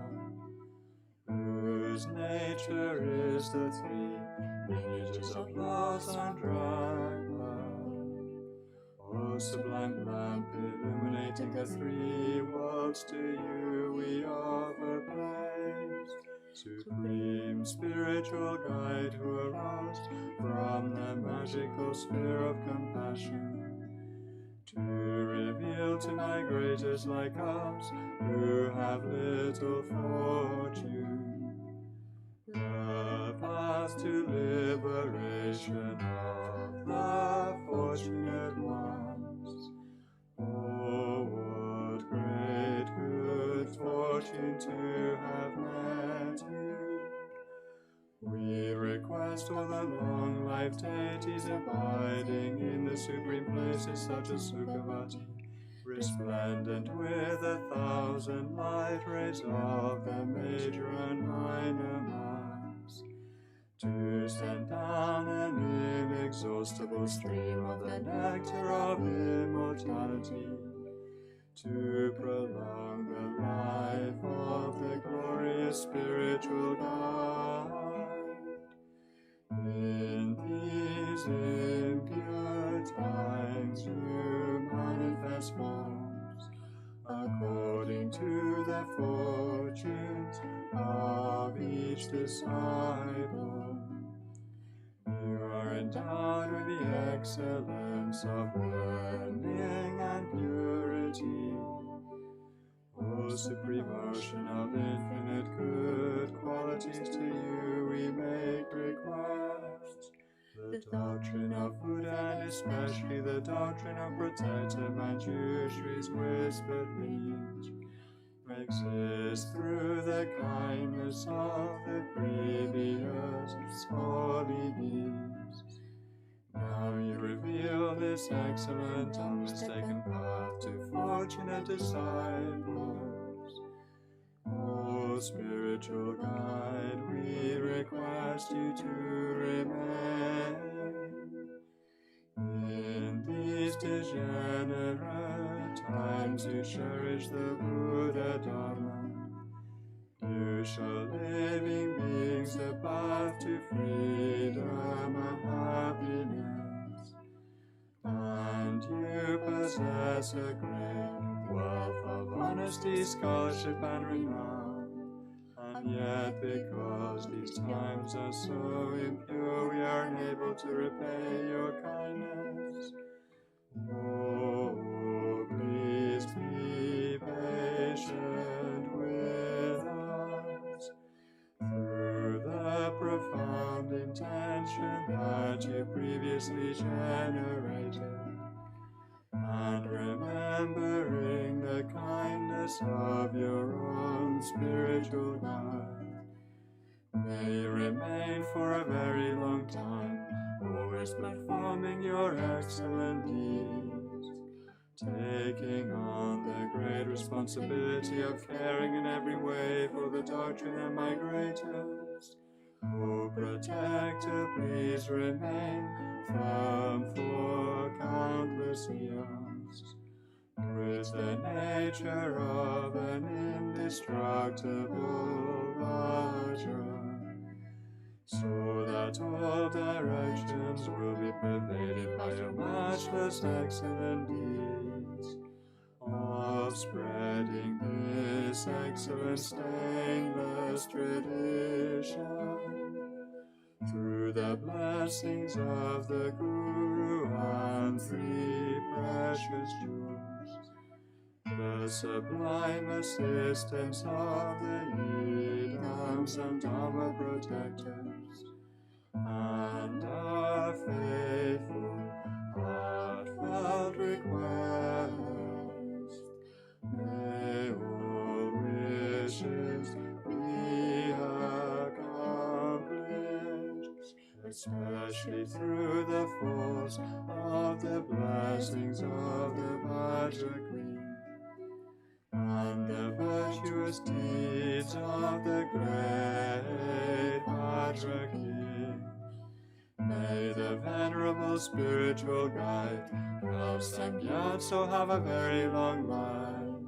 Speaker 1: whose nature is the three lineages of loss and drama. O sublime lamp illuminating the three worlds, to you we offer praise. Supreme spiritual guide who arose from the magical sphere of compassion, to reveal to migrators like us who have little fortune the path to liberation of the fortunate ones. Oh, what great good fortune to have met you! We request for the long life deities abiding in the supreme places such as Sukhavati, resplendent with 1,000 light rays of the major and minor mass, to send down an inexhaustible stream of the nectar of immortality, to prolong the life of the glorious spiritual guide. In these to the fortunes of each disciple. You are endowed with the excellence of learning and purity. O Supreme Ocean of infinite good qualities, to you we make request. The doctrine of Buddha, and especially the doctrine of protective and Jushui's whispered lineage, exists through the kindness of the previous holy beings. Now you reveal this excellent, unmistaken path to fortunate disciples. O spiritual guide, we request you to remain. In these degenerate times you cherish the Buddha Dharma. You show living beings the path to freedom and happiness. And you possess a great wealth of honesty, scholarship, and renown. And yet, because these times are so impure, we are unable to repay your kindness. Oh, please be patient with us. Through the profound intention that you previously generated, and remembering the kindness of your own spiritual guide, may you remain for a very long time, always performing your excellent deeds, taking on the great responsibility of caring in every way for the doctrine and migrators. O Protector, please remain firm for countless eons, with the nature of an indestructible Vajra, so that all directions will be pervaded by your matchless excellent deeds of spreading this excellent stainless tradition through the blessings of the Guru and three precious jewels, the sublime assistance of the Yidams and Dharma protectors, and our faithful, heartfelt request. May all wishes be accomplished, especially through the force of the blessings of the Vajra Queen, and the virtuous deeds of the great Vajra King. May the venerable spiritual guide, Kalsang Gyatso, have a very long life,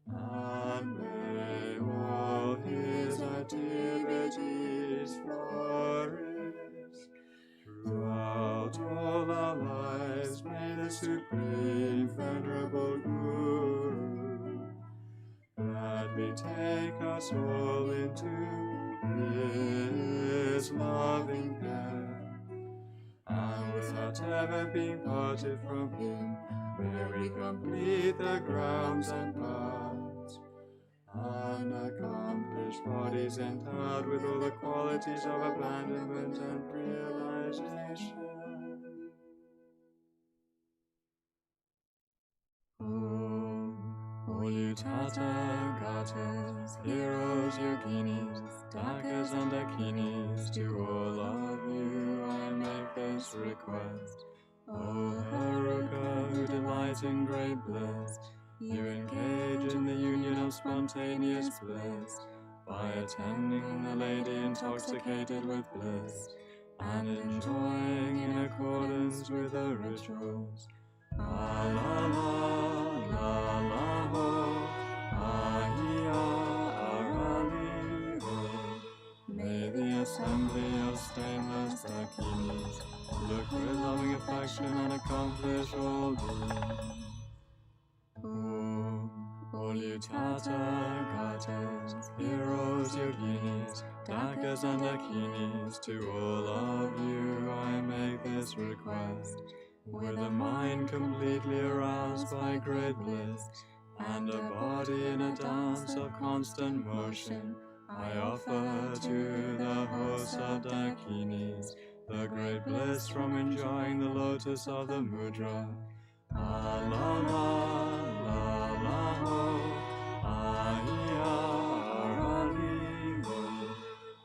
Speaker 1: and may all his activities flourish. Throughout all our lives, may the Supreme Venerable Guru gladly take us all into his loving care, and without ever being parted from him, may we complete the grounds and paths, unaccomplished bodies endowed with all the qualities of abandonment and realization. All you Tathagatas, heroes, yoginis, Dakas and Dakinis, to all of you I make this request. O Haruka, who delight in great bliss, you engage in the union of spontaneous bliss, by attending the lady intoxicated with bliss, and enjoying in accordance with the rituals. La la la, la la ho, ahia, arali ho. May the assembly of stainless dakinis look with loving affection and accomplish all deeds. All you you Tathagatas, heroes, yoginis, Dakas and Dakinis, to all of you I make this request. With a mind completely aroused by great bliss, and a body in a dance of constant motion, I offer to the host of Dakinis the great bliss from enjoying the lotus of the mudra. Ah la la la la ho, ah ya arali ho.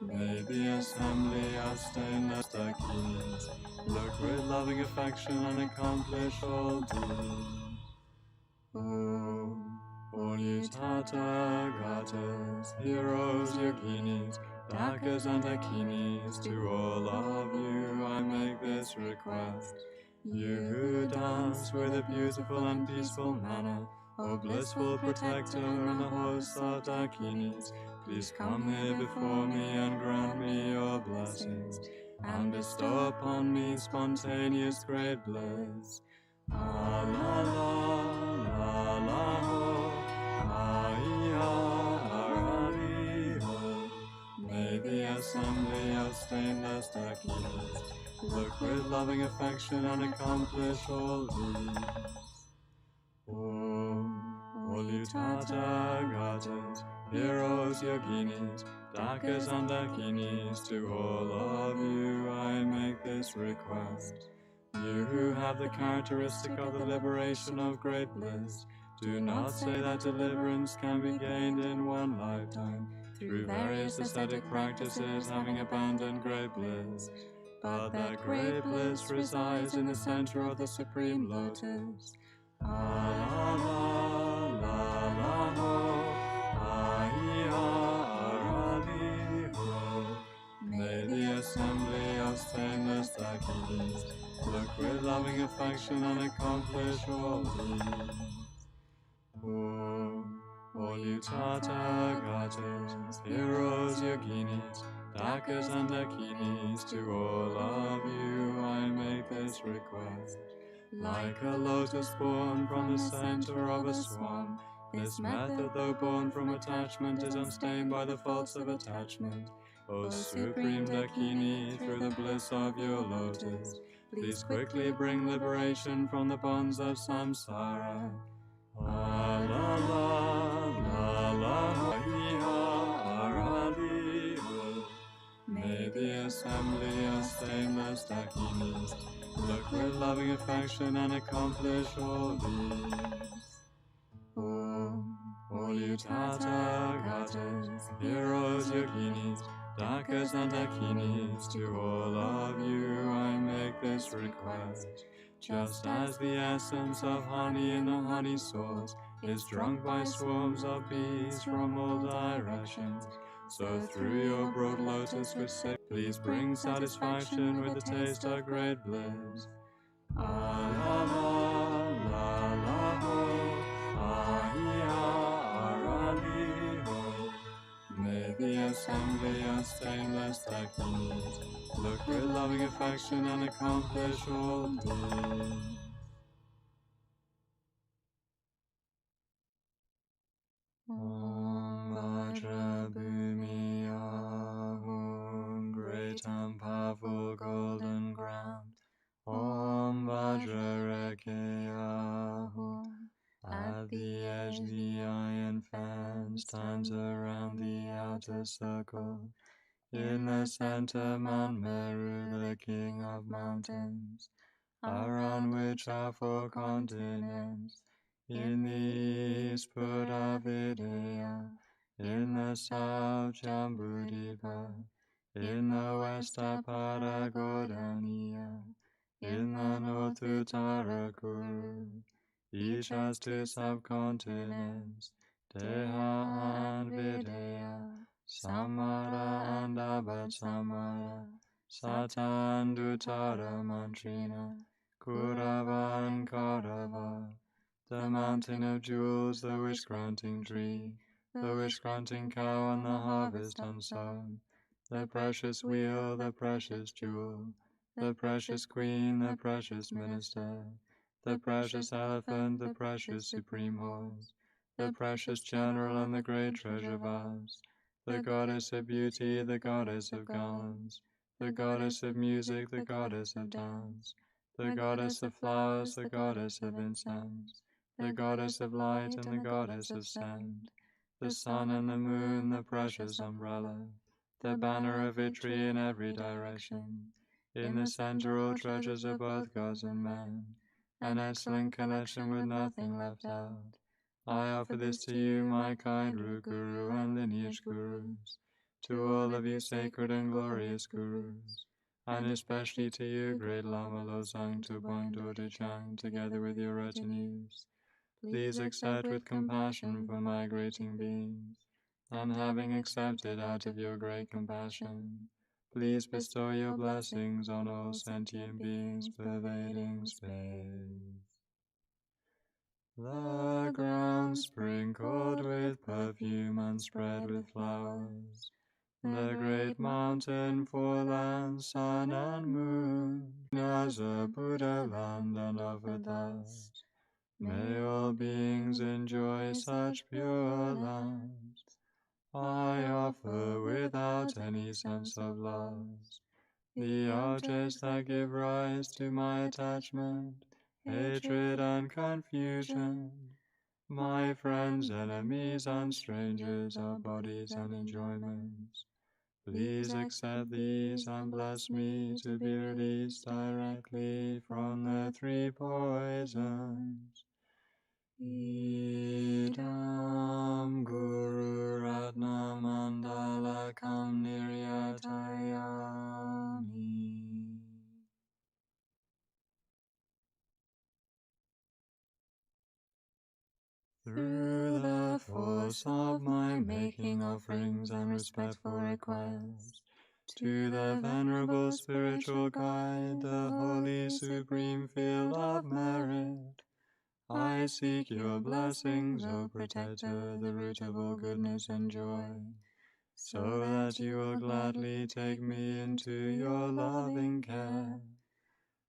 Speaker 1: May the assembly of stainless dakinis look with loving affection and accomplish all deeds. Oh, all you Tathagatas, heroes, yoginis, Dakas and Dakinis, to all of you I make this request. You who dance with a beautiful and peaceful manner, O blissful protector and the host of Dakinis, please come here before me and grant me your blessings, and bestow upon me spontaneous great bliss. Ah la la la la ho, ah ya arali ho. May the assembly of stainless dakinis look with loving affection and accomplish all deeds. All you Tathagatas, heroes, yoginis, Dakas and Dakinis, to all of you I make this request. You who have the characteristic of the liberation of great bliss, do not say that deliverance can be gained in one lifetime through various ascetic practices having abandoned great bliss, but that great bliss resides in the center of the Supreme Lotus. Ah la la la la ho, ah ya arali ho. May the assembly of stainless dakinis look with loving affection and accomplish all deeds. Oh, all you Tathagatas, heroes, yoginis, Dakas and Dakinis, to all of you I make this request. Like a lotus born from the center of a swan, this method, though born from attachment, is unstained by the faults of attachment. O Supreme Dakini, through the bliss of your lotus, please quickly bring liberation from the bonds of samsara. Ah la la la la arali ho. May the assembly of stainless dakinis look with loving affection and accomplish all deeds. Oh, all you Tathagatas, heroes, yoginis, Dakas and Dakinis, to all of you I make this request. Just as the essence of honey in the honey source is drunk by swarms of bees from all directions, so through your broad lotus which say, please bring satisfaction with the taste of great bliss. Ah la la la la ho, ah ya arali ho. May the assembly of stainless dakinis look with loving affection and accomplish all deeds. Om Vajra Bhumi Ahum, great and powerful golden ground. Om Vajra Reke Ahum, at the edge the iron fan stands around the outer circle. In the center Mount Meru, the king of mountains, around which are 4 continents. In the east Puravidya, in the south Jambudvipa, in the west Aparagodaniya, in the north Uttarakuru. Each has 2 subcontinents, Deha and Videha, Samara and Abhatsamara, Sata and Uttara Mantrina, Kurava and Kaurava, the mountain of jewels, the wish-granting tree, the wish-granting cow and the harvest unsown, the precious wheel, the precious jewel, the precious queen, the precious minister, the precious elephant, the precious supreme horse, the precious general and the great treasure vase, the goddess of beauty, the goddess of garlands, the goddess of music, the goddess of dance, the goddess of flowers, the goddess of incense, the goddess of light and the goddess of scent, the sun and the moon, the precious umbrella, the banner of victory in every direction. In the center all treasures of both gods and men, an excellent collection with nothing left out. I offer this to you, my kind root guru and lineage gurus, to all of you sacred and glorious gurus, and especially to you, great Lama Losang Tuboing Dodo Chang, together with your retinues. Please accept with compassion for migrating beings, and having accepted out of your great compassion, please bestow your blessings on all sentient beings pervading space. The ground sprinkled with perfume and spread with flowers, the great mountain for land, sun and moon, as a Buddha land and offered thus. May all beings enjoy such pure lands. I offer without any sense of loss the objects that give rise to my attachment, hatred and confusion, my friends, enemies, and strangers of bodies and enjoyments. Please accept these and bless me to be released directly from the three poisons. Idam Guru Ratna Mandalakam Niryatayami. Through the force of my making offerings and respectful requests, to the venerable spiritual guide, the holy supreme field of merit, I seek your blessings, O Protector, the root of all goodness and joy, so that you will gladly take me into your loving care,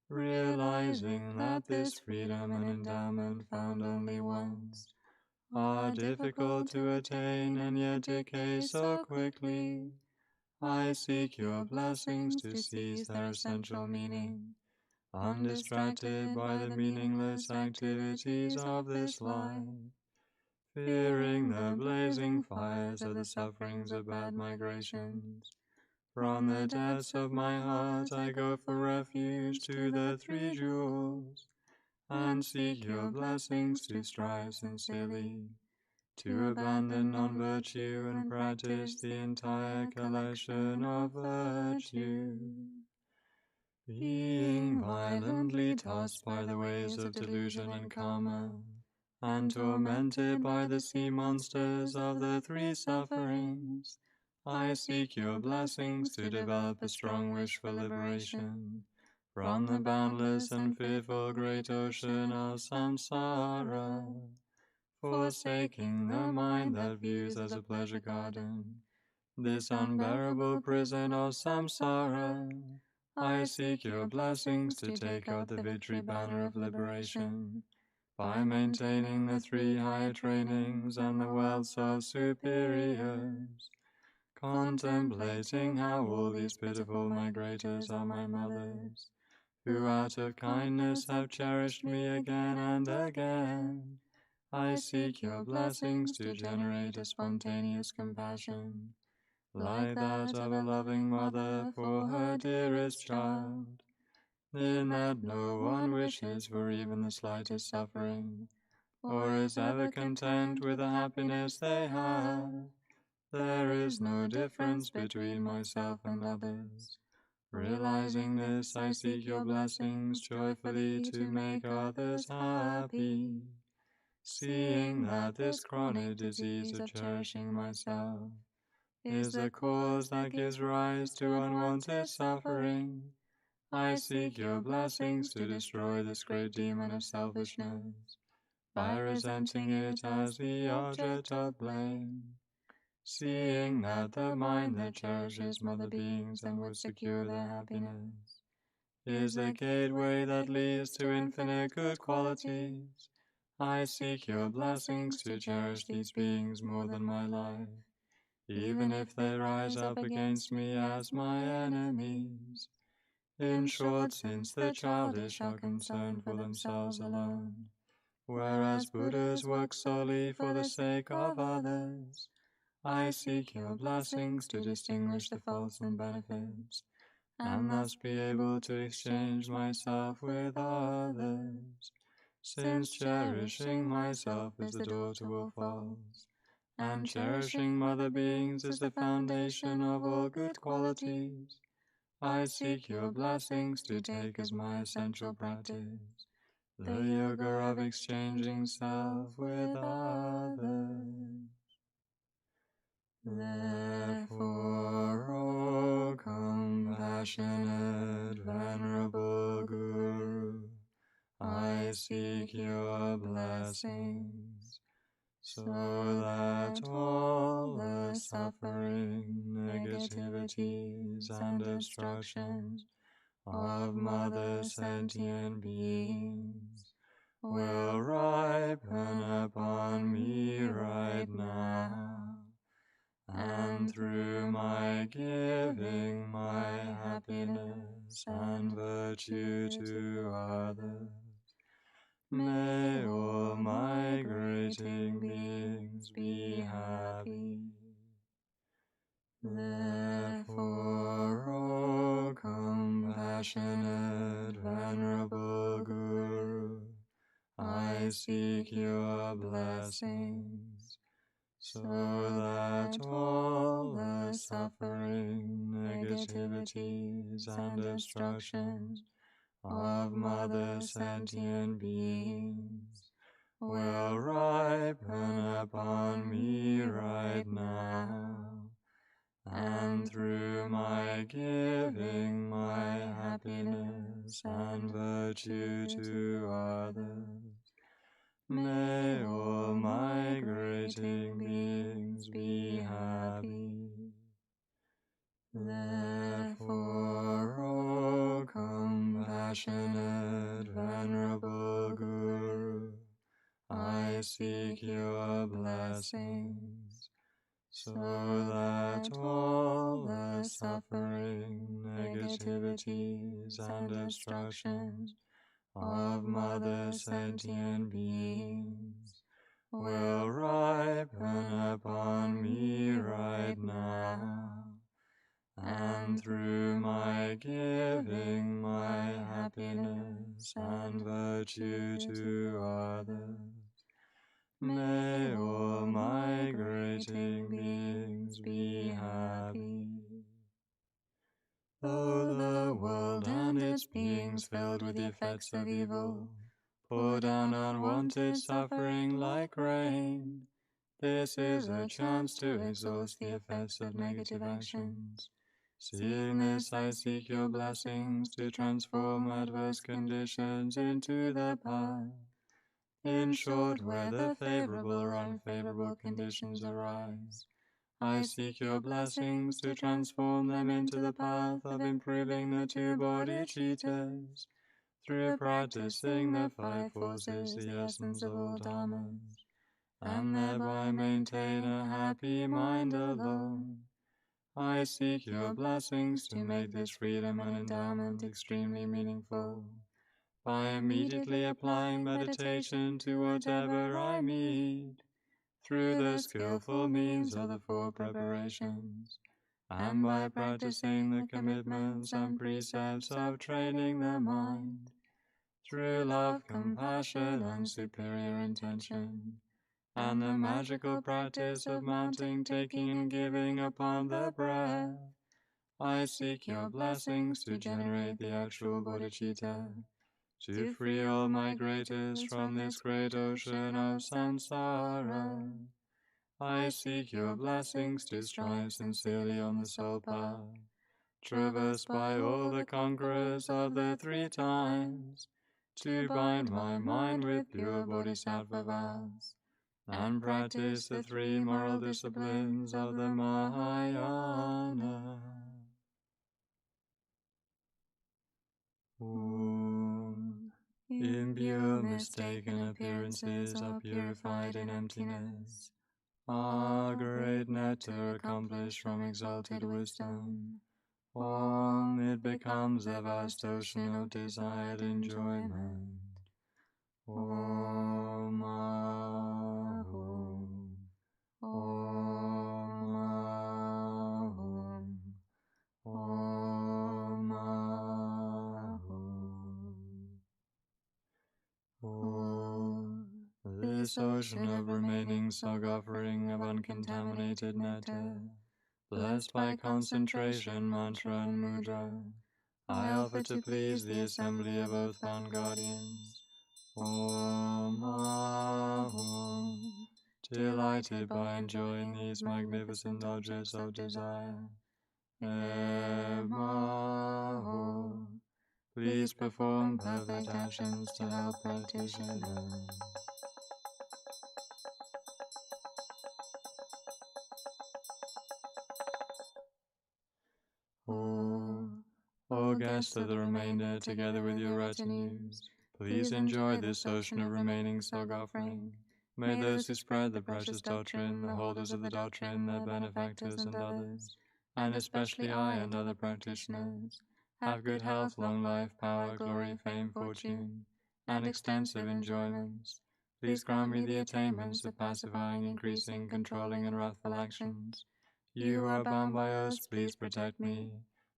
Speaker 1: realizing that this freedom and endowment found only once are difficult to attain and yet decay so quickly. I seek your blessings to seize their essential meaning, undistracted by the meaningless activities of this life, fearing the blazing fires of the sufferings of bad migrations. From the depths of my heart I go for refuge to the three jewels, and seek your blessings to strive sincerely, to abandon non-virtue and practice the entire collection of virtue. Being violently tossed by the waves of delusion and karma, and tormented by the sea monsters of the three sufferings, I seek your blessings to develop a strong wish for liberation from the boundless and fearful great ocean of samsara, forsaking the mind that views as a pleasure garden this unbearable prison of samsara. I seek your blessings to take out the victory banner of liberation by maintaining the three higher trainings and the wealths of superiors, contemplating how all these pitiful migrators are my mothers, who out of kindness have cherished me again and again. I seek your blessings to generate a spontaneous compassion, like that of a loving mother for her dearest child, in that no one wishes for even the slightest suffering, or is ever content with the happiness they have. There is no difference between myself and others. Realizing this, I seek your blessings joyfully to make others happy, seeing that this chronic disease of cherishing myself is the cause that gives rise to unwanted suffering. I seek your blessings to destroy this great demon of selfishness by resenting it as the object of blame, seeing that the mind that cherishes mother beings and would secure their happiness is the gateway that leads to infinite good qualities. I seek your blessings to cherish these beings more than my life, even if they rise up against me as my enemies. In short, since the childish are concerned for themselves alone, whereas Buddhas work solely for the sake of others, I seek your blessings to distinguish the faults and benefits, and thus be able to exchange myself with others, since cherishing myself is the door to all faults, and cherishing mother beings is the foundation of all good qualities. I seek your blessings to take as my essential practice, the yoga of exchanging self with others. Therefore, O compassionate, venerable Guru, I seek your blessings, so that all the suffering, negativities, and obstructions of mother sentient beings will ripen upon me right now, and through my giving my happiness and virtue to others, may all migrating beings be happy. Therefore, O compassionate, venerable Guru, I seek your blessings, so that all the suffering, negativities, and obstructions of mother sentient beings will ripen upon me right now, and through my giving my happiness and virtue to others, may all migrating beings be happy. Therefore, O compassionate, venerable Guru, I seek your blessings, so that all the suffering, negativities, and obstructions of mother sentient beings will ripen upon me right now, and through my giving my happiness and virtue to others, may all migrating beings be happy. Though the world and its beings filled with the effects of evil pour down unwanted suffering like rain, this is a chance to exhaust the effects of negative actions. Seeing this, I seek your blessings to transform adverse conditions into the path. In short, whether favorable or unfavorable conditions arise, I seek your blessings to transform them into the path of improving the two bodhicittas, through practicing the five forces, the essence of all dharmas, and thereby maintain a happy mind alone. I seek your blessings to make this freedom and endowment extremely meaningful, by immediately applying meditation to whatever I meet, through the skillful means of the four preparations, and by practicing the commitments and precepts of training the mind, through love, compassion, and superior intention, and the magical practice of mounting, taking, and giving upon the breath. I seek your blessings to generate the actual bodhicitta, to free all migrators from this great ocean of samsara. I seek your blessings to strive sincerely on the soul path, traversed by all the conquerors of the three times, to bind my mind with pure bodhisattva vows, and practice the three moral disciplines of the Mahayana. Om. Impure, mistaken appearances are purified in emptiness. Ah, great nectar accomplished from exalted wisdom. Om, it becomes a vast ocean of desired enjoyment. Om Ahum. Om Ahum. Om Ahum. Om. This ocean of remaining sog offering of uncontaminated nectar, blessed by concentration, mantra, and mudra, I offer to please the assembly of oath-bound guardians. Om Ahum. Delighted by enjoying these magnificent objects of desire. Em Ahum. Please perform perfect actions to help practitioners. O guests of the remainder, together with your retinues, please enjoy this ocean of remaining sog offering. May those who spread the precious doctrine, the holders of the doctrine, their benefactors and others, and especially I and other practitioners, have good health, long life, power, glory, fame, fortune, and extensive enjoyments. Please grant me the attainments of pacifying, increasing, controlling, and wrathful actions. You who are bound by oaths, please protect me,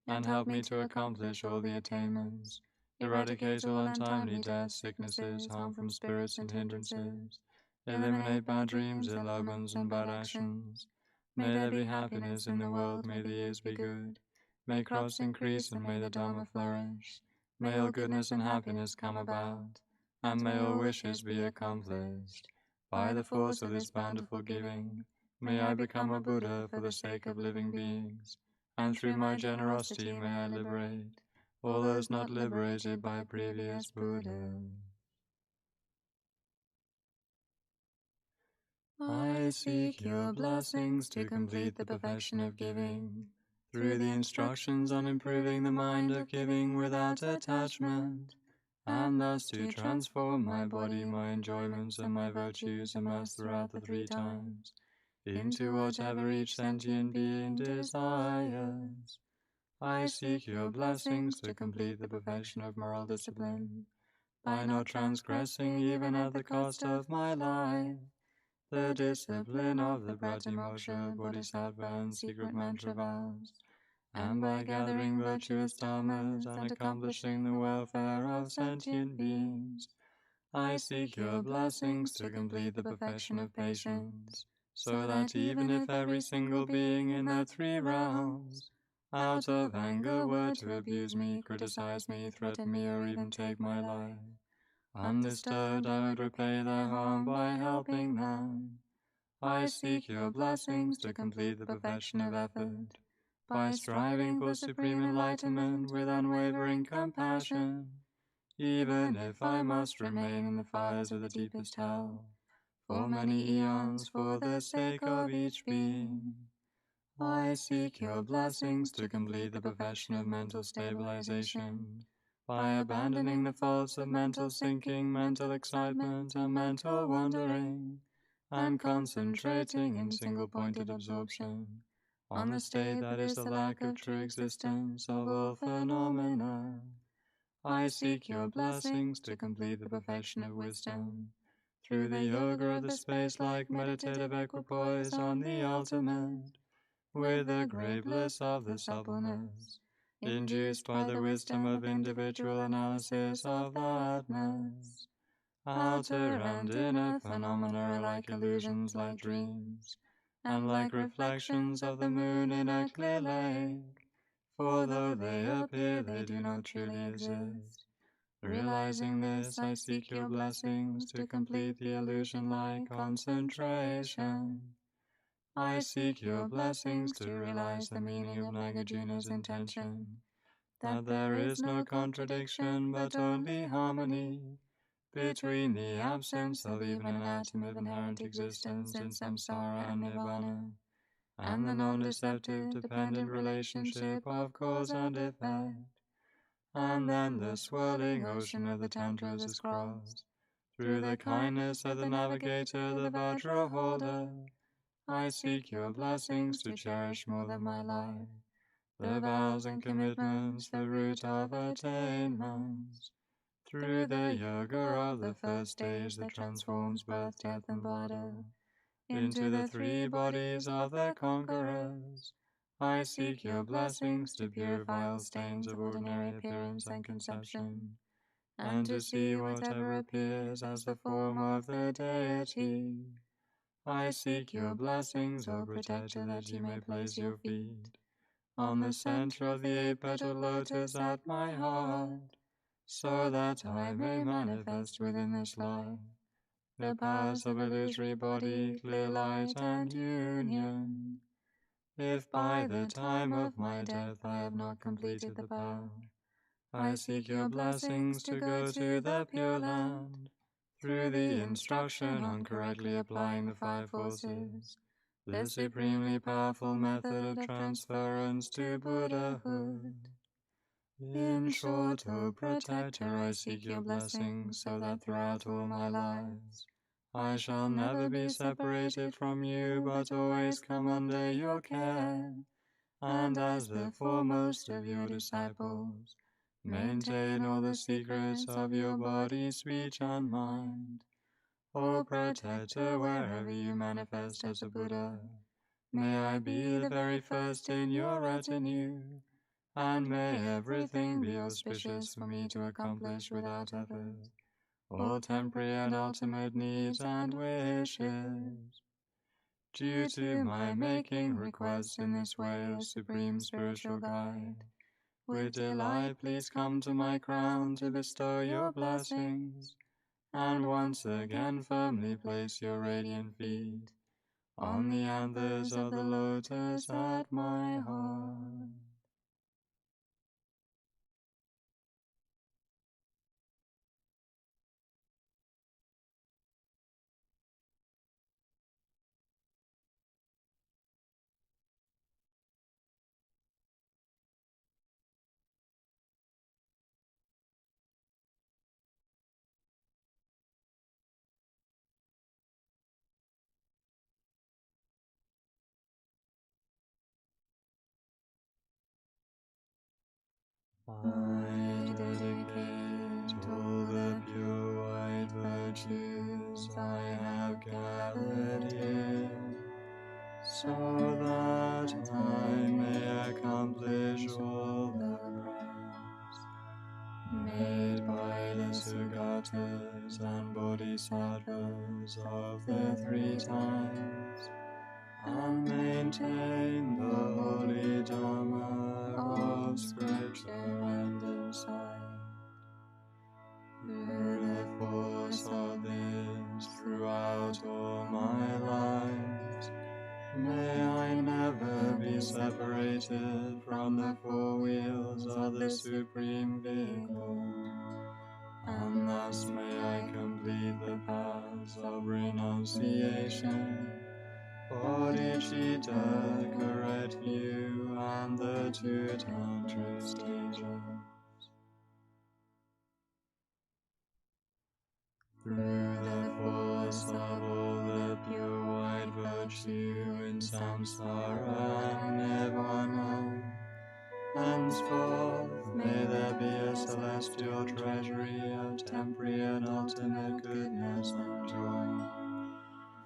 Speaker 1: and help me to accomplish all the attainments. Eradicate all untimely deaths, sicknesses, harm from spirits and hindrances. Eliminate bad dreams, ill omens, and bad actions. May there be happiness in the world, may the years be good. May crops increase, and may the Dharma flourish. May all goodness and happiness come about, and may all wishes be accomplished. By the force of this bountiful giving, may I become a Buddha for the sake of living beings, and through my generosity may I liberate all those not liberated by previous Buddhas. I seek your blessings to complete the perfection of giving, through the instructions on improving the mind of giving without attachment, and thus to transform my body, my enjoyments, and my virtues immersed throughout the three times, into whatever each sentient being desires. I seek your blessings to complete the perfection of moral discipline, by not transgressing even at the cost of my life, the discipline of the Pratimoksha, Bodhisattva, and secret mantra vows, and by gathering virtuous dharmas and accomplishing the welfare of sentient beings, I seek your blessings to complete the perfection of patience, so that even if every single being in the three realms, out of anger, were to abuse me, criticize me, threaten me, or even take my life, undisturbed I would repay their harm by helping them. I seek your blessings to complete the perfection of effort, by striving for supreme enlightenment with unwavering compassion, even if I must remain in the fires of the deepest hell, for many eons for the sake of each being. I seek your blessings to complete the perfection of mental stabilization, by abandoning the faults of mental sinking, mental excitement, and mental wandering, and concentrating in single-pointed absorption on the state that is the lack of true existence of all phenomena. I seek your blessings to complete the perfection of wisdom, through the yoga of the space-like meditative equipoise on the ultimate, with the great bliss of the suppleness, induced by the wisdom of individual analysis of thatness. Outer and inner phenomena are like illusions, like dreams, and like reflections of the moon in a clear lake, for though they appear, they do not truly exist. Realizing this, I seek your blessings to complete the illusion-like concentration. I seek your blessings to realize the meaning of Nagarjuna's intention, that there is no contradiction but only harmony between the absence of even an atom of inherent existence in samsara and nirvana, and the non-deceptive dependent relationship of cause and effect, and then the swirling ocean of the tantras is crossed. Through the kindness of the navigator, the Vajra holder, I seek your blessings to cherish more than my life. The vows and commitments, the root of attainments. Through the yoga of the first stage that transforms birth, death, and bladder into the three bodies of the conquerors, I seek your blessings to purify all stains of ordinary appearance and conception, and to see whatever appears as the form of the deity. I seek your blessings, O Protector, that you may place your feet on the center of the eight-petaled lotus at my heart, so that I may manifest within this life the powers of illusory body, clear light, and union. If by the time of my death I have not completed the vow, I seek your blessings to go to the Pure Land, through the instruction on correctly applying the five forces, the supremely powerful method of transference to Buddhahood. In short, O Protector, I seek your blessings so that throughout all my lives I shall never be separated from you, but always come under your care, and as the foremost of your disciples, maintain all the secrets of your body, speech, and mind. O Protector, wherever you manifest as a Buddha, may I be the very first in your retinue, and may everything be auspicious for me to accomplish without effort all temporary and ultimate needs and wishes. Due to my making requests in this way, O Supreme Spiritual Guide, with delight please come to my crown to bestow your blessings, and once again firmly place your radiant feet on the anthers of the lotus at my heart. I dedicate all the pure white virtues I have gathered here, so that I may accomplish all the prayers made by the Sugatas and Bodhisattvas of the three times, and maintain the holy Dhamma of Scripture and insight. Through the force of this, throughout all my lives, may I never be separated from the four wheels of the Supreme Vehicle, and thus may I complete the paths of renunciation, bodhicitta, correct view, and the two tantra stages. Through the force of all the pure white virtue in samsara and nirvana, henceforth may there be a celestial treasury of temporary and ultimate goodness and joy,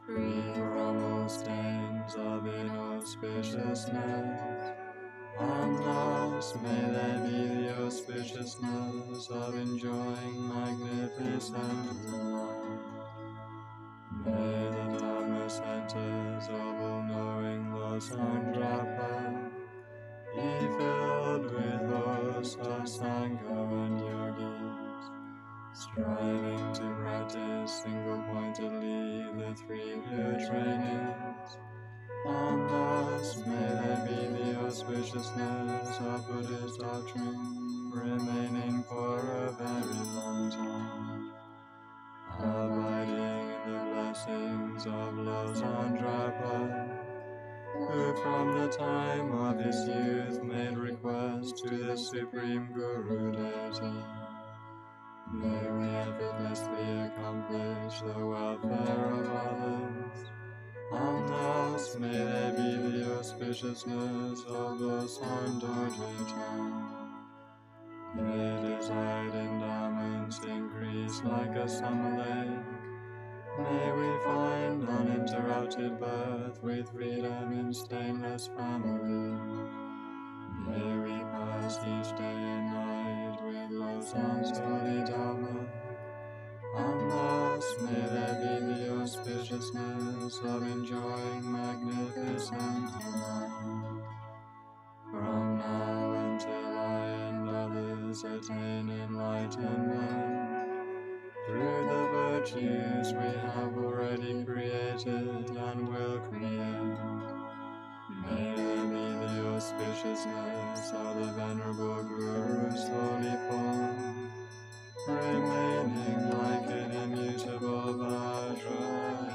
Speaker 1: free from all stains of inauspiciousness, and thus may there be the auspiciousness of enjoying magnificent delight. May the Dharma centers of all-knowing Losandrapa be filled with hosts of Sangha and yogis, striving to practice single-pointedly the three pure trainings, and thus may there be the auspiciousness of Buddhist doctrine remaining for a very long time, abiding in the blessings of Losandrapa, who who from the time of his youth made request to the Supreme Guru Deity, may we effortlessly accomplish the welfare of others. And thus may there be the auspiciousness of the Bodhicitta. May desired endowments increase like a summer lake. May we find uninterrupted birth with freedom in stainless family. May we pass each day and night with Lausanne's holy Dharma. And thus may there be the auspiciousness of enjoying magnificent delight. From now until I and others attain enlightenment, through the virtues we have already created and will create, may there be the auspiciousness of the Venerable Guru's holy form, remaining like an immutable Vajra in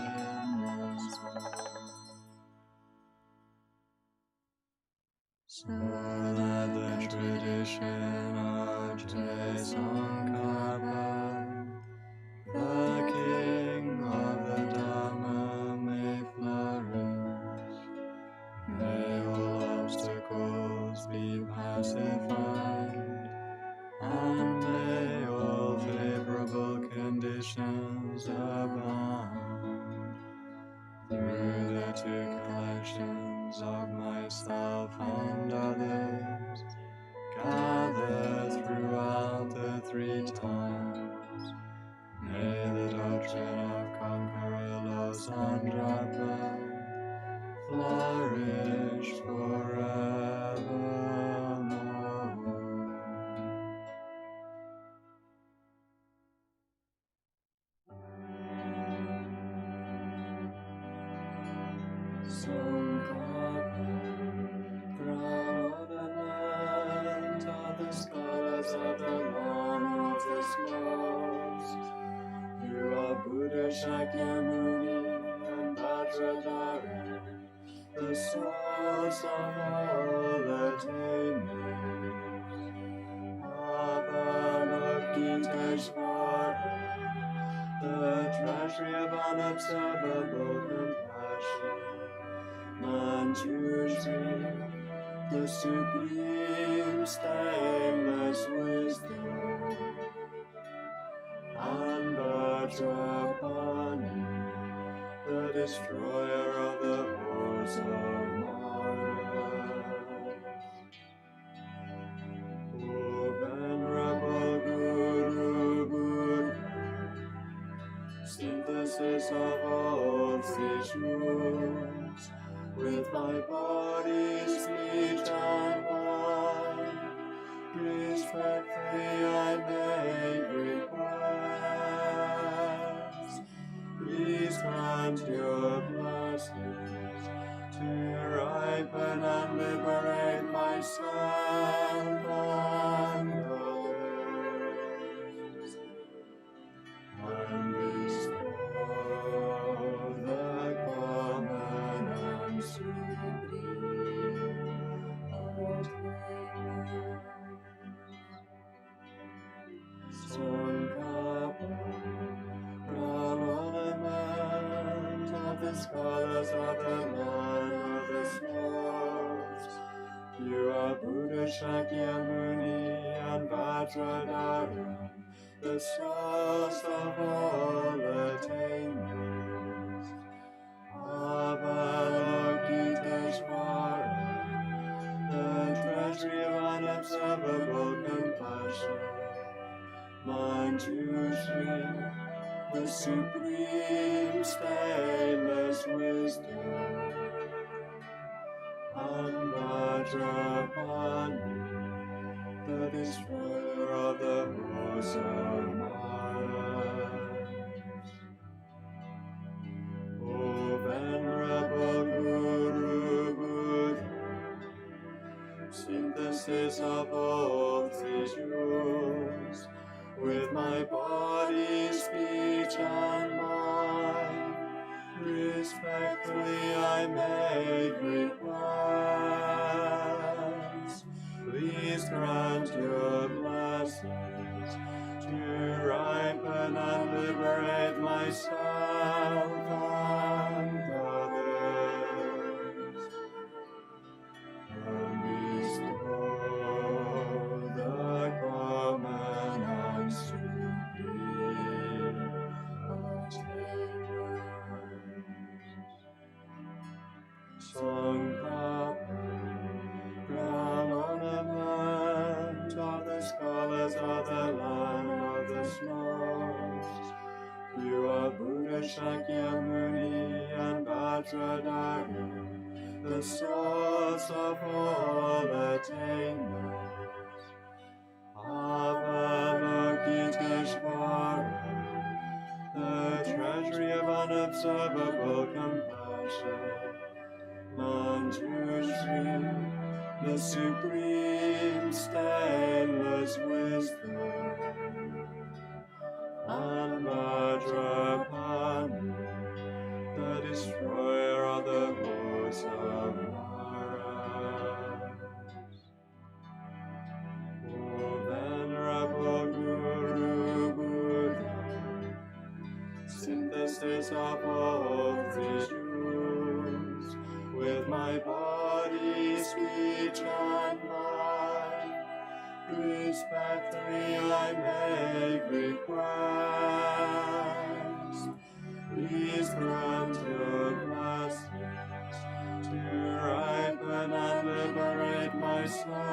Speaker 1: this world, so that the tradition of Tsongkhapa, the King of the Dharma, may flourish. May all obstacles be pacified, and may all favorable conditions abound. Through the two collections of myself and others, gathered throughout the three times, may the doctrine of Conqueror Losandrapa flourish forevermore. Crown ornament of the scholars of the land of the snows, you are Buddha Shakyamuni and Vajradhara, the source of all attainment. Avalokiteshvara, the treasury of unobservable compassion. Manjushri, the supreme stainless wisdom. And Vajrapani, the destroyer of the horse of Mara. O Venerable Guru Buddha, synthesis of all issues, with my body, speech, and mind, respectfully I make request. Please grant your blessings to ripen and liberate myself and others, and bestow the common and supreme attainment. Tsongkhapa, crown ornament of the scholars of the land of the snows, you are Buddha Shakyamuni and Vajradhara, the source of all attainments. Avalokiteshvara, the treasury of unobservable compassion. Manjushri, the supreme stainless wisdom. And Vajrapani, the destroyer of the horse of Mara. O Venerable Guru Buddha, synthesis of all issues, with my body, speech, and mind, respectfully I make request. Sankapa, crown ornament of the scholars of the land of the snows. You are Buddha Shakyamuni and Vajradhara, the source of all attainments. Avalokiteshvara, the treasury of unobservable compassion. Manjushri, the supreme stainless wisdom. And Vajrapani, the destroyer of the hosts of Mara. O venerable Guru Buddha, synthesis of all three truths, with my body, speech, and mind, respectfully I make request. Please grant your blessings to ripen and liberate my soul.